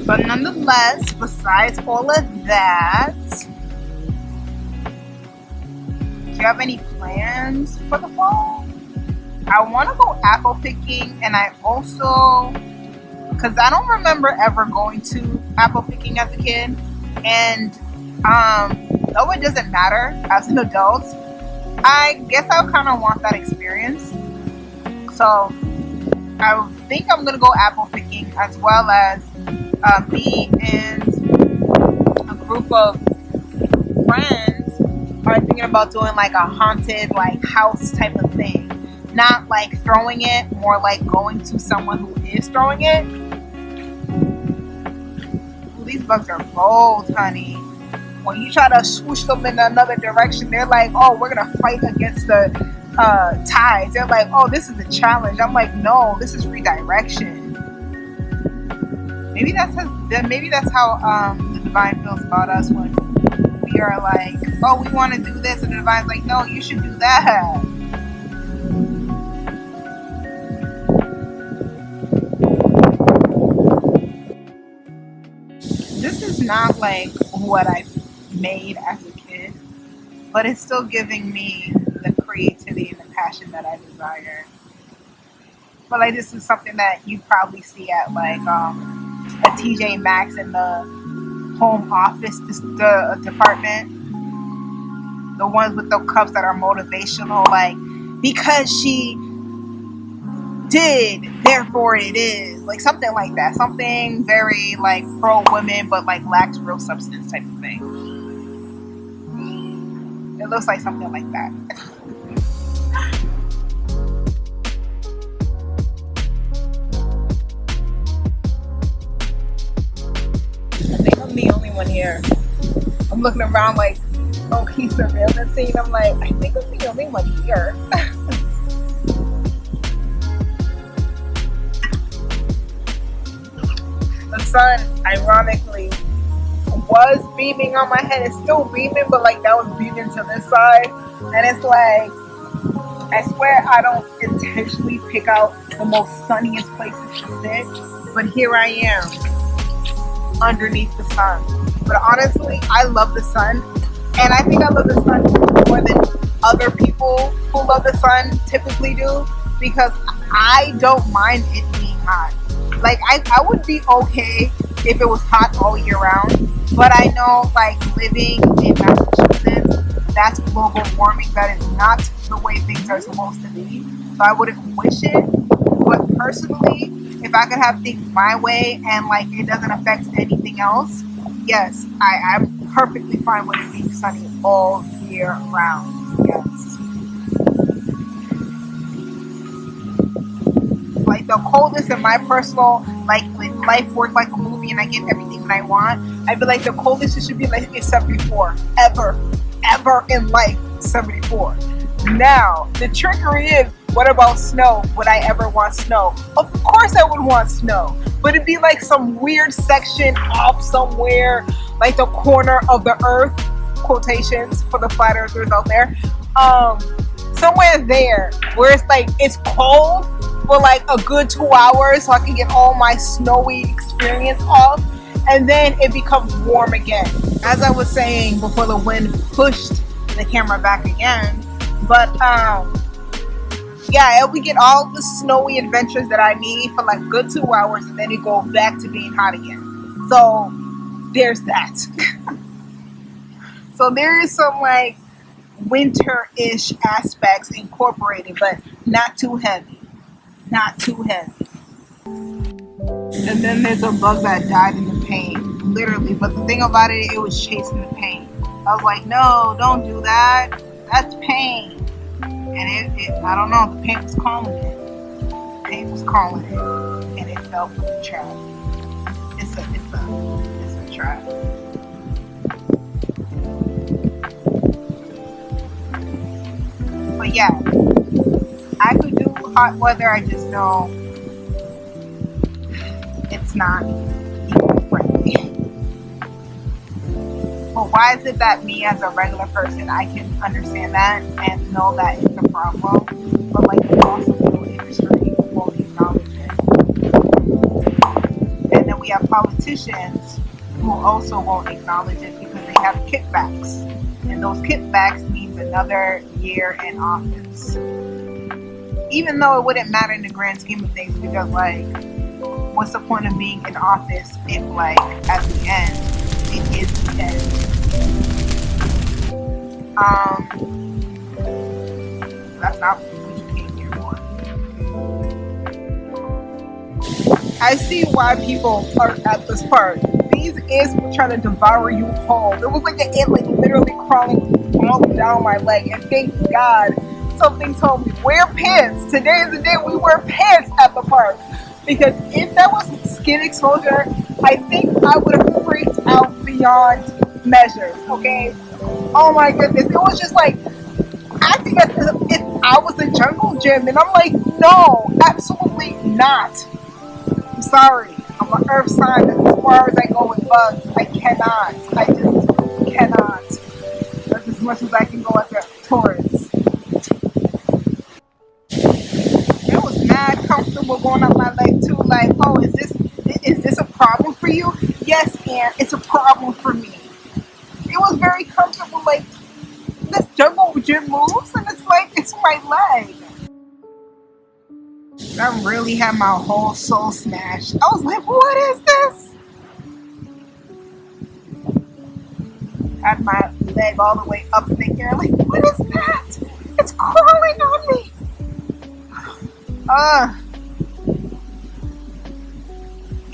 But nonetheless, besides all of that, do you have any plans for the fall? I want to go apple picking, and I also, because I don't remember ever going to apple picking as a kid, and though it doesn't matter as an adult, I guess I kind of want that experience. So I think I'm going to go apple picking, as well as me and a group of friends are thinking about doing like a haunted like house type of thing. Not like throwing it, more like going to someone who is throwing it. Ooh, these bugs are bold, honey. When you try to swoosh them in another direction, they're like, oh, we're going to fight against the tides. They're like, oh, this is a challenge. I'm like, no, this is redirection. Maybe that's how the divine feels about us, when we are like, oh, we want to do this, and the divine's like, no, you should do that. This is not like what I made as a kid, but it's still giving me the creativity and the passion that I desire. But like, this is something that you probably see at like a TJ Maxx in the home office department. The ones with the cups that are motivational, like, because she did, therefore it is. Like something like that. Something very like pro women, but like lacks real substance type of thing. It looks like something like that. I think I'm the only one here. I'm looking around like, oh, he's surveillance scene. I'm like, I think I'm the only one here. The sun, ironically, was beaming on my head. It's still beaming, but like that was beaming to this side. And it's like, I swear I don't intentionally pick out the most sunniest places to sit, but here I am underneath the sun. But honestly, I love the sun, and I think I love the sun more than other people who love the sun typically do, because I don't mind it being hot. Like I would be okay if it was hot all year round, but I know like living in Massachusetts that's global warming. That is not the way things are supposed to be. So I wouldn't wish it. But personally, if I could have things my way and like it doesn't affect anything else, yes, I'm perfectly fine with it being sunny all year round. Yes. Like the coldest in my personal, like if life worked like a movie and I get everything that I want, I feel like the coldest it should be like is 74. Ever in life, 74. Now, the trickery is, what about snow? Would I ever want snow? Of course I would want snow. But it'd be like some weird section off somewhere, like the corner of the earth, quotations for the flat earthers out there. Somewhere there where it's like it's cold for like a good 2 hours so I can get all my snowy experience off, and then it becomes warm again. As I was saying before the wind pushed the camera back again, but yeah, we get all the snowy adventures that I need for like good 2 hours, and then it goes back to being hot again. So there's that. So there is some like winter-ish aspects incorporated, but not too heavy. Not too heavy. And then there's a bug that died in the paint, literally. But the thing about it, it was chasing the paint. I was like, no, don't do that. That's pain. And it I don't know, the paint was calling it. The paint was calling it, and it fell for the trap. It's a trap. But yeah, I could do hot weather. I just know it's not eco-friendly. But why is it that me as a regular person, I can understand that and know that it's a problem, but like the fossil industry won't acknowledge it? And then we have politicians who also won't acknowledge it because they have kickbacks. And those kickbacks means another year in office. Even though it wouldn't matter in the grand scheme of things, because like, what's the point of being in office if like at the end it is the end? That's not what you came here for. I see why people are at this part. These ants were trying to devour you whole. It was like an ant like literally crawling all down my leg, and thank God something told me, wear pants. Today is the day we wear pants at the park. Because if that was skin exposure, I think I would have freaked out beyond measure, okay? Oh my goodness. It was just like acting as if I was a jungle gym. And I'm like, no, absolutely not. I'm sorry. I'm an earth sign. That's as far as I go with bugs. I cannot. I just cannot. That's as much as I can go as a Taurus. It was mad comfortable going up my leg too. Like, oh, is this a problem for you? Yes, Aunt, it's a problem for me. It was very comfortable. Like, this jungle gym moves, and it's like it's my leg. I really had my whole soul snatched. I was like, what is this? Had my leg all the way up in the air. Like, what is that? It's crawling on me.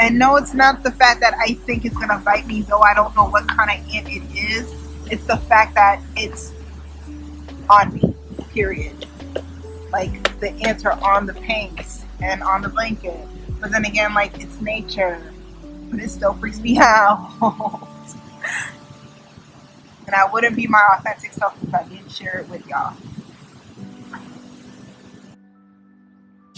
And no, it's not the fact that I think it's gonna bite me, though I don't know what kind of ant it is. It's the fact that it's on me, period. Like, the ants are on the paints and on the blanket. But then again, like, it's nature. But it still freaks me out. And I wouldn't be my authentic self if I didn't share it with y'all.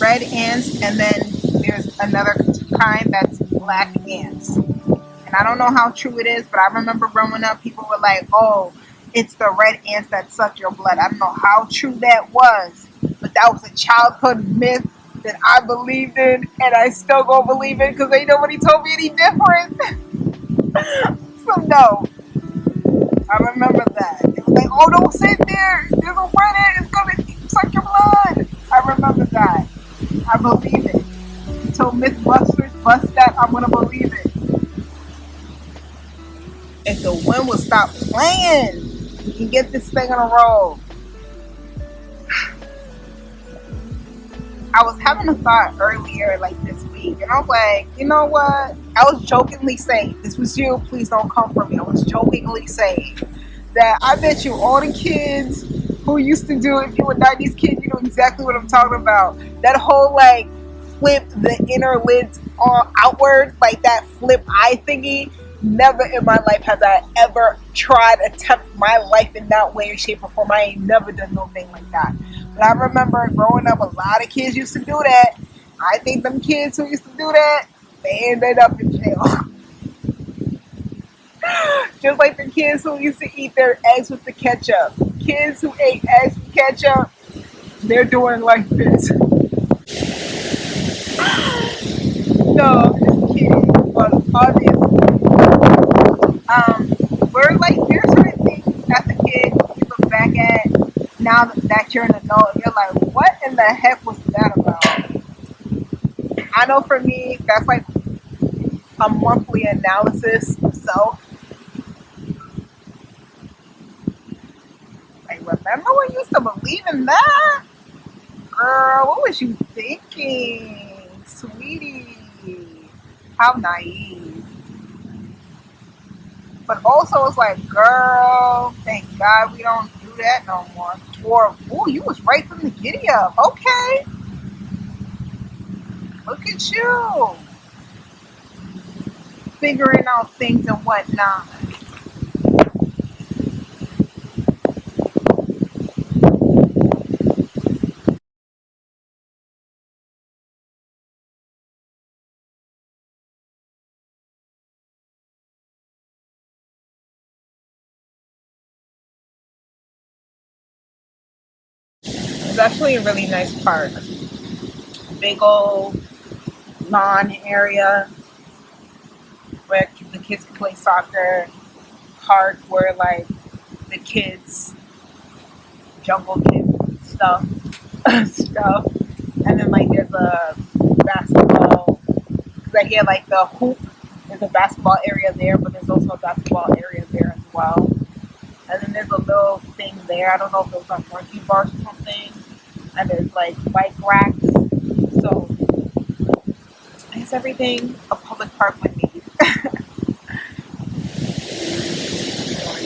Red ants, and then there's another kind that's black ants. And I don't know how true it is, but I remember growing up, people were like, oh, it's the red ants that suck your blood. I don't know how true that was, but that was a childhood myth that I believed in, and I still gonna believe it because ain't nobody told me any different. So no, I remember that. It was like, oh, don't sit there. There's a red ant. It's gonna suck your blood. I remember that. I believe it. Until Mythbusters bust that, I'm gonna believe it. If the wind would stop playing, You can get this thing on a roll. I was having a thought earlier, like this week, and I was like, you know what? I was jokingly saying, this was you, please don't come for me. I was jokingly saying that I bet you all the kids who used to do, if you were 90s kid, you know exactly what I'm talking about. That whole like flip the inner lids all outward, like that flip eye thingy. Never in my life has I ever tried, attempt my life in that way, shape, or form. I ain't never done no thing like that. But I remember growing up, a lot of kids used to do that. I think them kids who used to do that, they ended up in jail. Just like the kids who used to eat their eggs with the ketchup. Kids who ate eggs with ketchup, they're doing like this. No, I'm just kidding. But obviously, we're like, there's certain things as a kid you look back at now that you're an adult, and you're like, what in the heck was that about? I know for me, that's like a monthly analysis of self. Like, remember when you used to believe in that? Girl, what was you thinking? Sweetie. How naive. But also it's like, girl, thank God we don't do that no more. Or, oh, you was right from the giddy up. Okay. Look at you. Figuring out things and whatnot. It's actually a really nice park. Big old lawn area where the kids can play soccer. Park where like the kids jungle gym stuff, stuff, and then like there's a basketball. Cause I hear like the hoop. There's a basketball area there, but there's also a basketball area there as well. And then there's a little thing there. I don't know if those are monkey bars or something. And there's like bike racks. So it's everything a public park would need.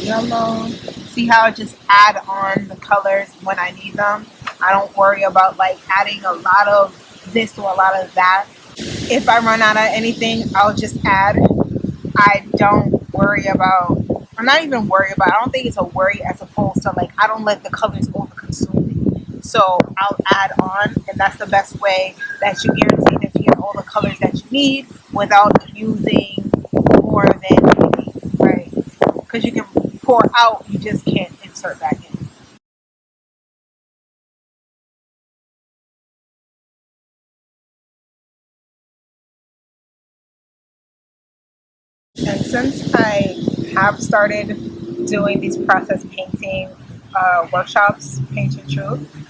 Yellow. See how I just add on the colors when I need them. I don't worry about like adding a lot of this or a lot of that. If I run out of anything, I'll just add. I don't worry about. I'm not even worried about. I don't think it's a worry as opposed to like I don't let the colors over consume me. So I'll add on, and that's the best way that you guarantee that you get all the colors that you need without using more than you need, right? Because you can pour out, you just can't insert back in. And since I have started doing these process painting workshops, Paint Your Truth,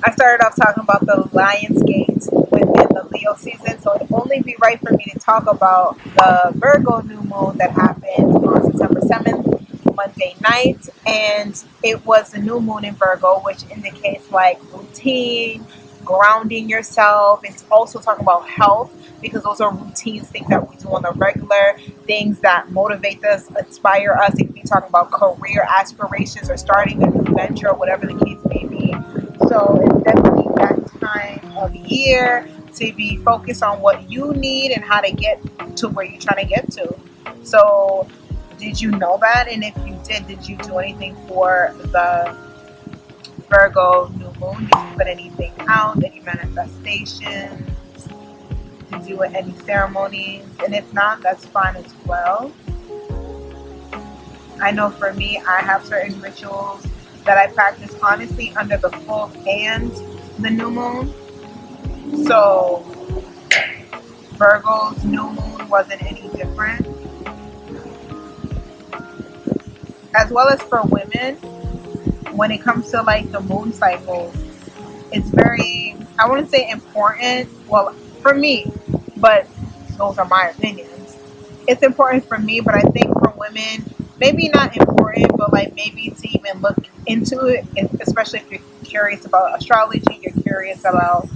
I started off talking about the Lion's Gate within the Leo season, so it'd only be right for me to talk about the Virgo new moon that happened on September 7th, Monday night, and it was a new moon in Virgo, which indicates like routine, grounding yourself. It's also talking about health because those are routines, things that we do on the regular, things that motivate us, inspire us. It could be talking about career aspirations or starting a new venture or whatever the case may be. So it's definitely that time of year to be focused on what you need and how to get to where you're trying to get to. So did you know that? And if you did you do anything for the Virgo new moon? Did you put anything out? Any manifestations? Did you do any ceremonies? And if not, that's fine as well. I know for me, I have certain rituals that I practice honestly under the full and the new moon. So Virgo's new moon wasn't any different. As well as for women, when it comes to like the moon cycles, it's very, I wouldn't say important, well, for me, but those are my opinions. It's important for me, but I think for women, maybe not important important, but like maybe to even look into it, especially if you're curious about astrology, you're curious about,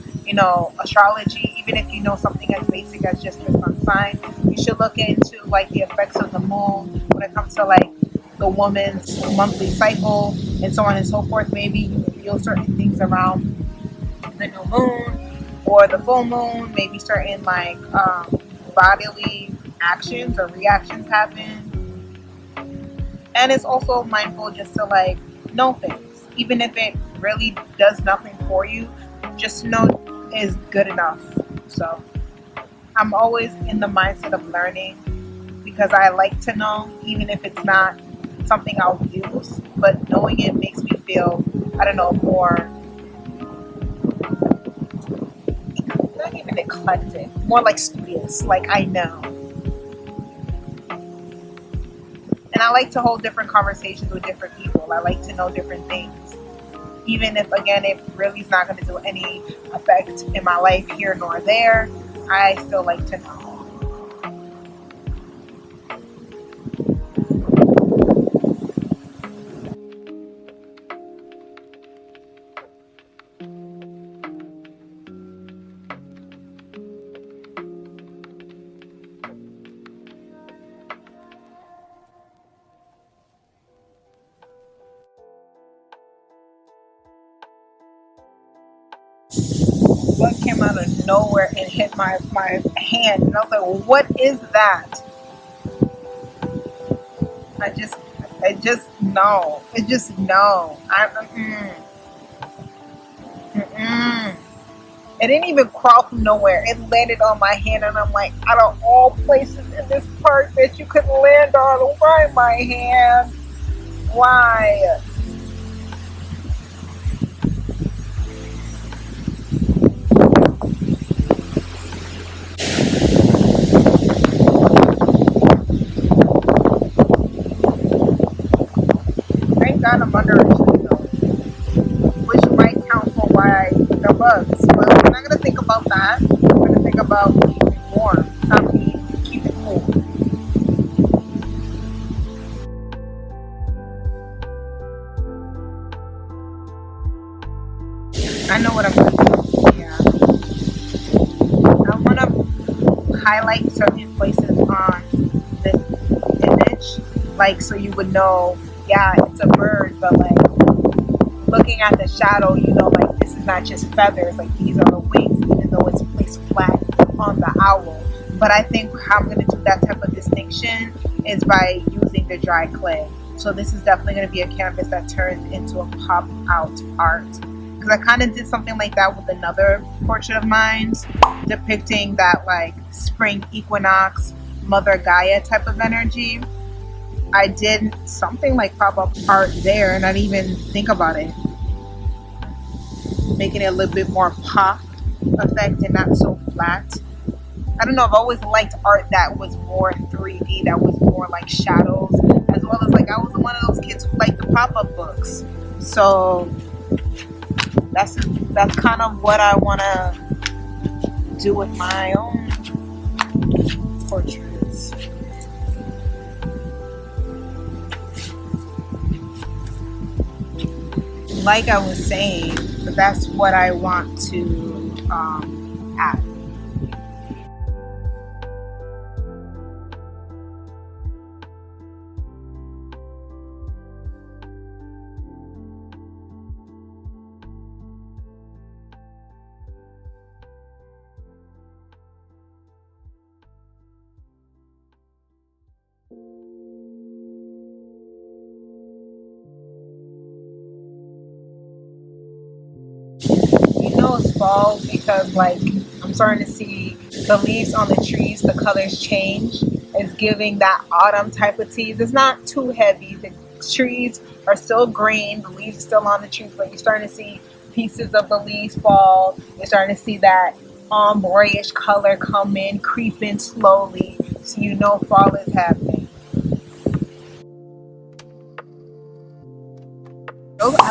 astrology, even if you know something as basic as just your sun sign, you should look into like the effects of the moon when it comes to like the woman's monthly cycle and so on and so forth. Maybe you feel certain things around the new moon or the full moon. Maybe certain like bodily actions or reactions happen. And it's also mindful just to like know things, even if it really does nothing for you, just to know is good enough. So I'm always in the mindset of learning because I like to know, even if it's not something I'll use, but knowing it makes me feel, I don't know, more, not even eclectic, more like studious, like I know. And I like to hold different conversations with different people. I like to know different things. Even if, again, it really is not going to do any effect in my life here nor there, I still like to know. What came out of nowhere and hit my hand, and I was like, what is that? I just know. It just know. It didn't even crawl from nowhere. It landed on my hand, and I'm like, out of all places in this park that you could land on, why my hand? Why? Thank God I'm under a tree though, which might count for why the bugs. But I'm not gonna think about that. I'm gonna think about keeping warm, not keeping cool. I know what I'm gonna do. Yeah, I want to highlight certain places on this image, like so you would know. Yeah, it's a bird, but like looking at the shadow, like this is not just feathers. Like these are the wings, even though it's placed flat on the owl. But I think how I'm going to do that type of distinction is by using the dry clay. So this is definitely going to be a canvas that turns into a pop out art. Because I kind of did something like that with another portrait of mine, depicting that like spring equinox, Mother Gaia type of energy. I did something like pop up art there, and I didn't even think about it, making it a little bit more pop effect and not so flat. I don't know. I've always liked art that was more 3D, that was more like shadows, as well as like I was one of those kids who liked the pop-up books. So that's kind of what I want to do with my own portraits. Like I was saying, that's what I want to add. It's fall because like I'm starting to see the leaves on the trees, the colors change. It's giving that autumn type of tease. It's not too heavy. The trees are still green, the leaves are still on the trees, but you're starting to see pieces of the leaves fall. You're starting to see that ombre-ish color come in, creep in slowly, so you know fall is happening.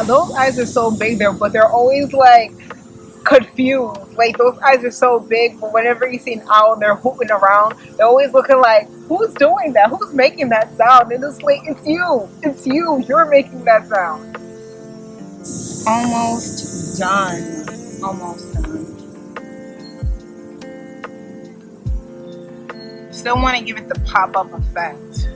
Those eyes are so big there, but they're always like confused. Like those eyes are so big, but whenever you see an owl and they're hooping around, they're always looking like Who's doing that? Who's making that sound? And it's like, it's you. It's you. You're making that sound. Almost done. Almost done. Still want to give it the pop-up effect.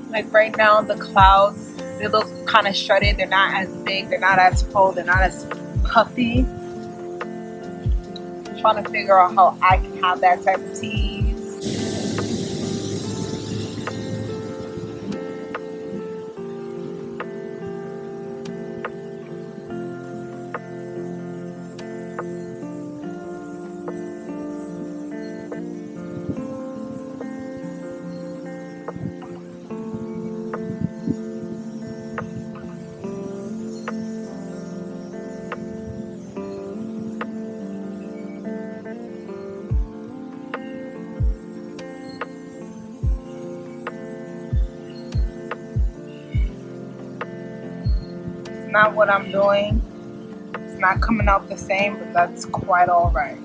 Like right now, the clouds, they look kind of shredded. They're not as big. They're not as full. They're not as puffy. I'm trying to figure out how I can have that type of tease. Not what I'm doing. It's not coming out the same, but that's quite all right.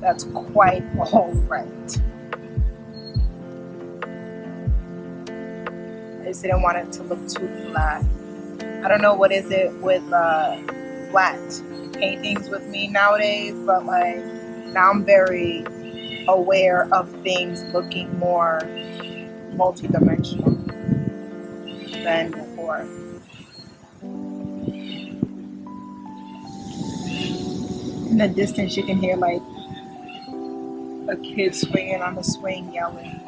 That's quite all right. I just didn't want it to look too flat. I don't know what is it with flat paintings with me nowadays, but like now I'm very aware of things looking more multi-dimensional than before. In the distance, you can hear like a kid swinging on the swing yelling.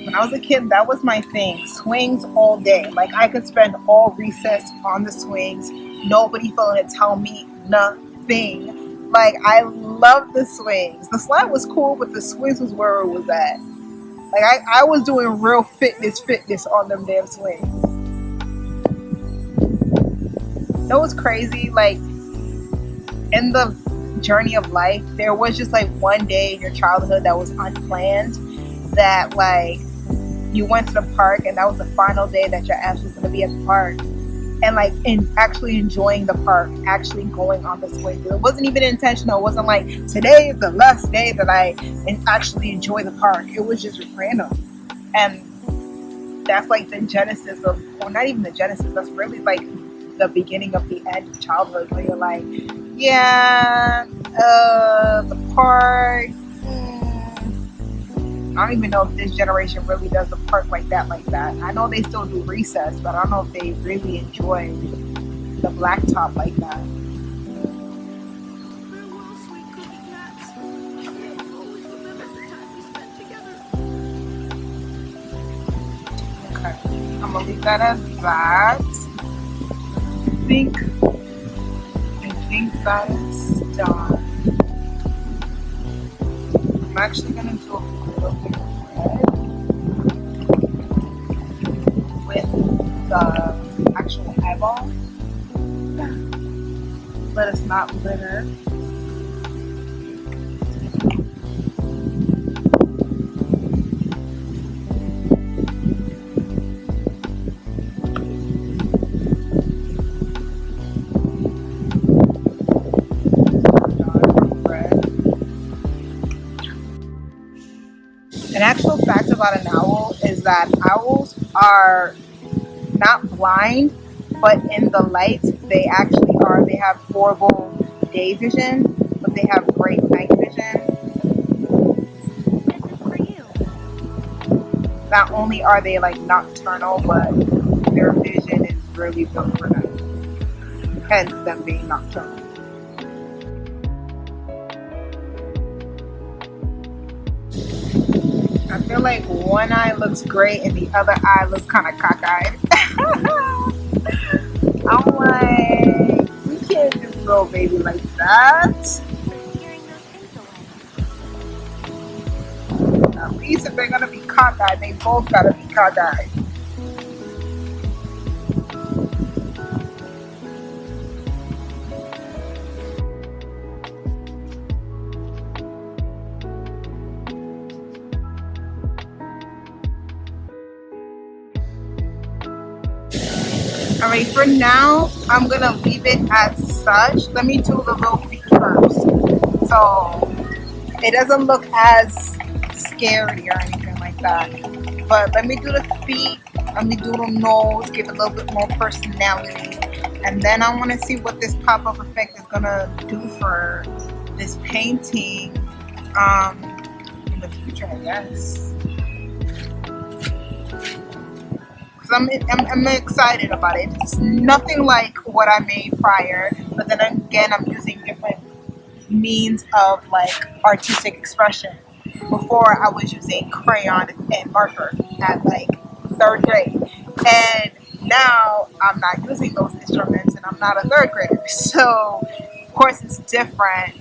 When I was a kid, that was my thing. Swings all day. Like I could spend all recess on the swings. Nobody feeling to tell me nothing. Like I loved the swings. The slide was cool, but the swings was where it was at. Like I was doing real fitness on them damn swings. That was crazy. Like in the journey of life, there was just like one day in your childhood that was unplanned, that like you went to the park and that was the final day that your ass was going to be at the park, and like in actually enjoying the park, actually going on the swings. It wasn't even intentional. It wasn't like today is the last day that I actually enjoy the park. It was just random. And that's like the genesis of, or not even the genesis, that's really like the beginning of the end of childhood, where you're like, yeah, the park, I don't even know if this generation really does the park like that. I know they still do recess, but I don't know if they really enjoy the blacktop like that. Okay, I'm gonna leave that as that. I think that is done. I'm actually gonna do a little bit of red with the actual eyeball. Let us not litter. An actual fact about an owl is that owls are not blind, but in the light they actually are. They have horrible day vision, but they have great night vision. Not only are they like nocturnal, but their vision is really built for night. Hence them being nocturnal. I feel like one eye looks great and the other eye looks kind of cockeyed. I'm like, we can't do little baby like that. At least if they're gonna be cockeyed, they both gotta be cockeyed. Alright, for now, I'm gonna leave it as such. Let me do the little feet first. So it doesn't look as scary or anything like that. But let me do the feet, let me do the nose, give it a little bit more personality. And then I want to see what this pop-up effect is gonna do for this painting in the future, I guess. I'm excited about it. It's nothing like what I made prior, but then again, I'm using different means of like artistic expression. Before I was using crayon and marker at like 3rd grade, and now I'm not using those instruments, and I'm not a 3rd grader. So of course it's different.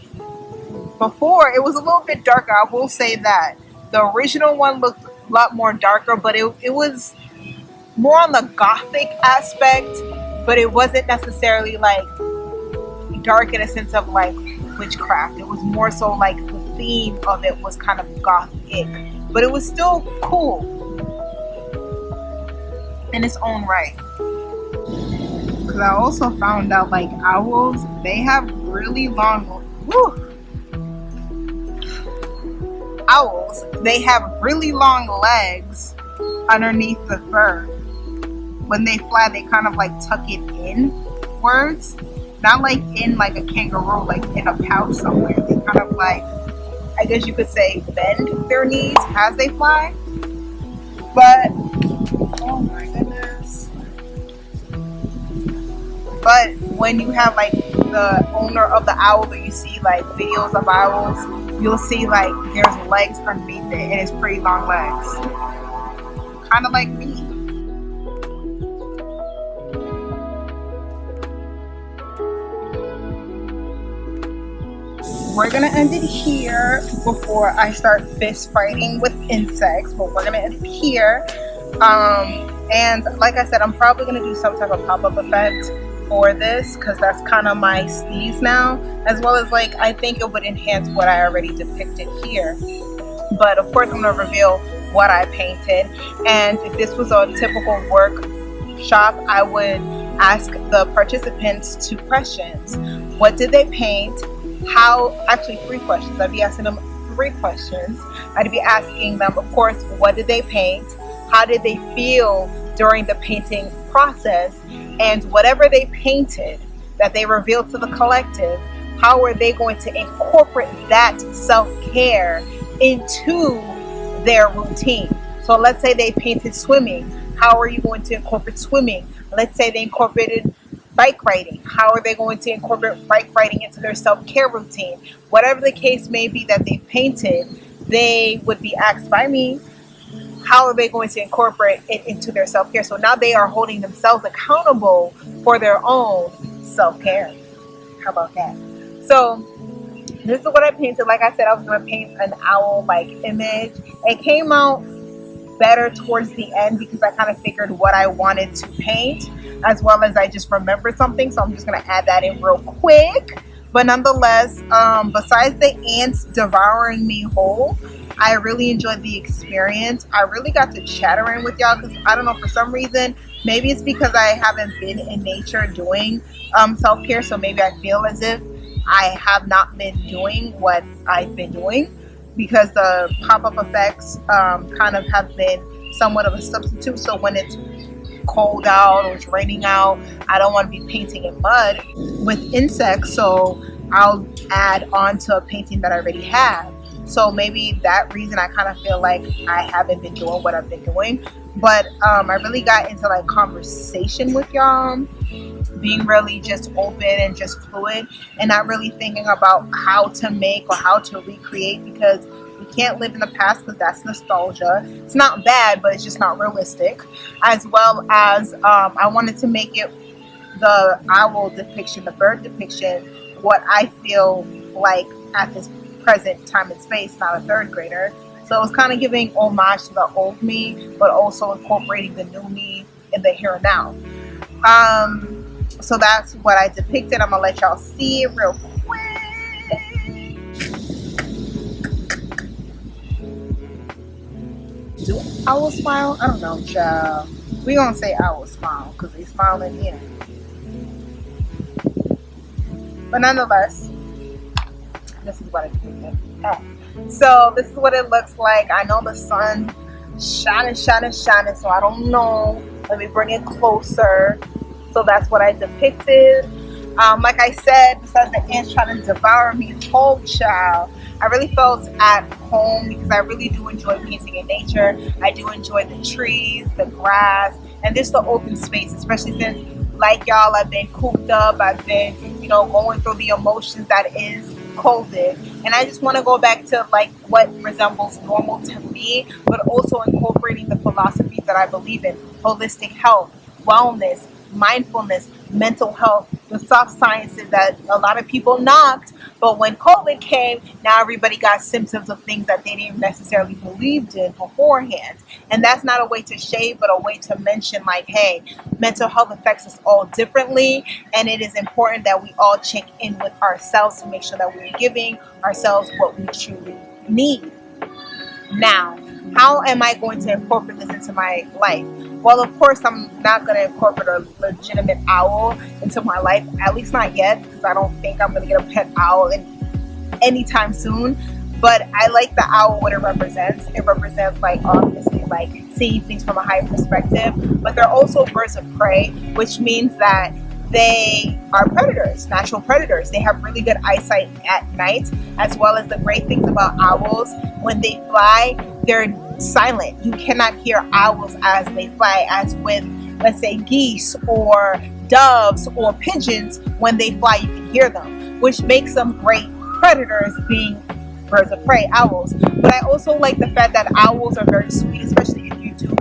Before it was a little bit darker. I will say that the original one looked a lot more darker, but it was more on the gothic aspect, but it wasn't necessarily like dark in a sense of like witchcraft. It was more so like the theme of it was kind of gothic, but it was still cool in its own right. Because I also found out like owls, they have really long owls, they have really long legs underneath the fur. When they fly, they kind of like tuck it inwards, not like in like a kangaroo, like in a pouch somewhere. They kind of like, I guess you could say, bend their knees as they fly. But oh my goodness. But when you have like the owner of the owl, or you see like videos of owls, you'll see like there's legs underneath it, and it's pretty long legs, kind of like me. We're gonna end it here before I start fist fighting with insects, but we're gonna end it here. And like I said, I'm probably gonna do some type of pop-up effect for this, because that's kind of my steez now, as well as like I think it would enhance what I already depicted here. But of course I'm gonna reveal what I painted, and if this was a typical workshop, I would ask the participants 2 questions. What did they paint? How, actually 3 questions. I'd be asking them 3 questions. I'd be asking them, of course, what did they paint? How did they feel during the painting process? And whatever they painted that they revealed to the collective, how are they going to incorporate that self-care into their routine? So let's say they painted swimming. How are you going to incorporate swimming? Let's say they incorporated bike riding. How are they going to incorporate bike riding into their self-care routine? Whatever the case may be that they painted, they would be asked by me, how are they going to incorporate it into their self-care? So now they are holding themselves accountable for their own self-care. How about that? So this is what I painted. Like I said, I was going to paint an owl-like image. It came out better towards the end because I kind of figured what I wanted to paint, as well as I just remembered something, so I'm just going to add that in real quick. But nonetheless, besides the ants devouring me whole, I really enjoyed the experience. I really got to chattering with y'all because I don't know, for some reason, maybe it's because I haven't been in nature doing self-care, so maybe I feel as if I have not been doing what I've been doing, because the pop-up effects kind of have been somewhat of a substitute. So when it's cold out or it's raining out, I don't want to be painting in mud with insects, so I'll add on to a painting that I already have. So maybe that reason I kind of feel like I haven't been doing what I've been doing. But I really got into like conversation with y'all, being really just open and just fluid, and not really thinking about how to make or how to recreate, because we can't live in the past because that's nostalgia. It's not bad, but it's just not realistic. As well as I wanted to make it, the owl depiction, the bird depiction, what I feel like at this present time and space, not a 3rd grader. So it was kind of giving homage to the old me, but also incorporating the new me in the here and now. So that's what I depicted. I'm gonna let y'all see it real quick. Do owl smile? I don't know, child. We gonna say owl smile because they smile in here. But nonetheless, this is what I think. So this is what it looks like. I know the sun shining, so I don't know. Let me bring it closer. So that's what I depicted. Like I said, besides the ants trying to devour me whole, child, I really felt at home because I really do enjoy painting in nature. I do enjoy the trees, the grass, and just the open space, especially since, like y'all, I've been cooped up. I've been, going through the emotions that is COVID. And I just want to go back to like what resembles normal to me, but also incorporating the philosophies that I believe in: holistic health, wellness, mindfulness, mental health, the soft sciences that a lot of people knocked. But when COVID came, now everybody got symptoms of things that they didn't necessarily believed in beforehand. And that's not a way to shade, but a way to mention like, hey, mental health affects us all differently. And it is important that we all check in with ourselves to make sure that we're giving ourselves what we truly need. Now, how am I going to incorporate this into my life? Well, of course, I'm not going to incorporate a legitimate owl into my life, at least not yet, because I don't think I'm going to get a pet owl anytime soon. But I like the owl, what it represents. It represents, like, obviously, like, seeing things from a higher perspective. But they're also birds of prey, which means that they are predators, natural predators. They have really good eyesight at night, as well as the great things about owls. When they fly, they're silent. You cannot hear owls as they fly, as with, let's say, geese or doves or pigeons. When they fly, you can hear them, which makes them great predators, being birds of prey, owls. But I also like the fact that owls are very sweet, especially if you do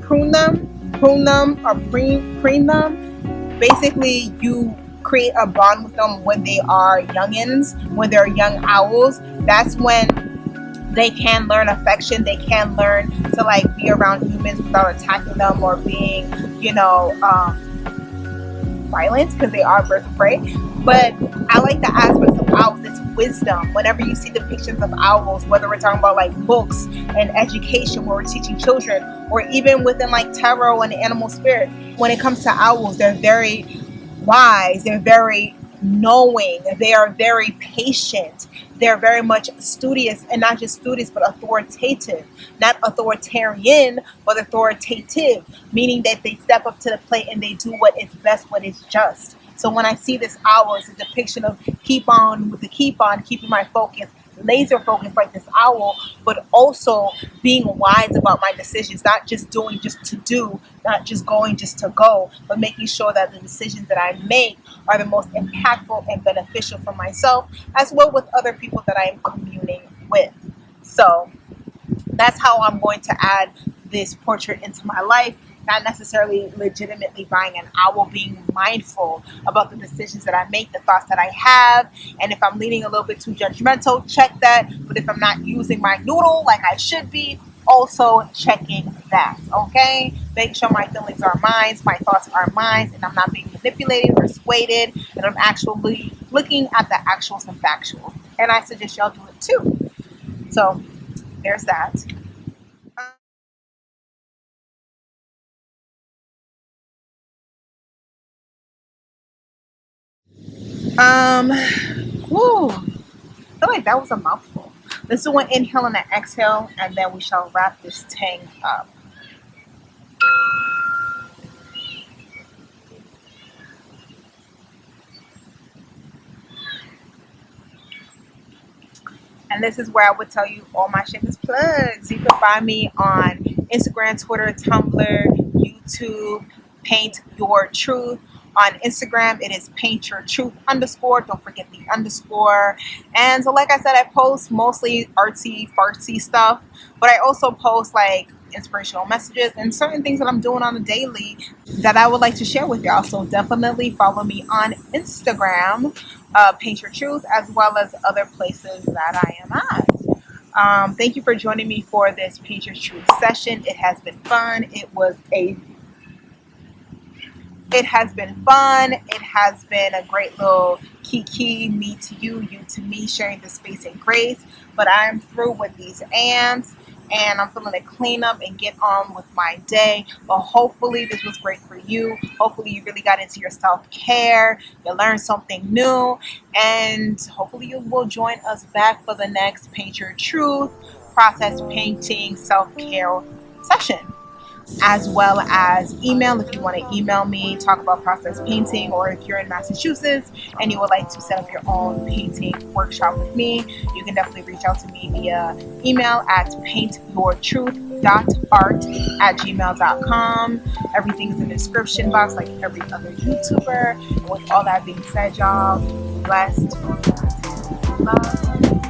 prune them or preen them. Basically, you create a bond with them when they are youngins, when they're young owls. That's when they can learn affection. They can learn to like be around humans without attacking them or being, violent, because they are birds of prey. But I like the aspects of owls. It's wisdom. Whenever you see depictions of owls, whether we're talking about like books and education where we're teaching children, or even within like tarot and animal spirit, when it comes to owls, they're very wise. They're very knowing. They are very patient. They're very much studious, and not just studious, but authoritative. Not authoritarian, but authoritative, meaning that they step up to the plate and they do what is best, what is just. So when I see this owl, it's a depiction of keeping my focus, laser focus like this owl, but also being wise about my decisions, not just doing just to do, not just going just to go, but making sure that the decisions that I make are the most impactful and beneficial for myself, as well with other people that I am communing with. So that's how I'm going to add this portrait into my life. Not necessarily legitimately buying an owl, being mindful about the decisions that I make, the thoughts that I have. And if I'm leaning a little bit too judgmental, check that. But if I'm not using my noodle like I should be, also checking that. Okay? Make sure my feelings are mine, my thoughts are mine, and I'm not being manipulated or swayed, and I'm actually looking at the actuals and factuals. And I suggest y'all do it too. So there's that. Whew, I feel like that was a mouthful. Let's do an inhale and an exhale, and then we shall wrap this thing up. And this is where I would tell you all my shameless plugs. You can find me on Instagram, Twitter, Tumblr, YouTube, Paint Your Truth. On Instagram, it is Paint Your Truth _. Don't forget the underscore. And so, like I said, I post mostly artsy, fartsy stuff, but I also post like inspirational messages and certain things that I'm doing on a daily that I would like to share with y'all. So definitely follow me on Instagram, Paint Your Truth, as well as other places that I am at. Thank you for joining me for this Paint Your Truth session. It has been fun. It has been fun. It has been a great little kiki, me to you, you to me, sharing the space and grace. But I'm through with these ants. and I'm feeling to clean up and get on with my day. But hopefully this was great for you. Hopefully you really got into your self-care, you learned something new, and hopefully you will join us back for the next Paint Your Truth process painting self-care session, as well as email. If you want to email me, talk about process painting, or if you're in Massachusetts and you would like to set up your own painting workshop with me, you can definitely reach out to me via email at paintyourtruth.art@gmail.com. Everything is in the description box like every other YouTuber. And with all that being said, y'all, blessed, love.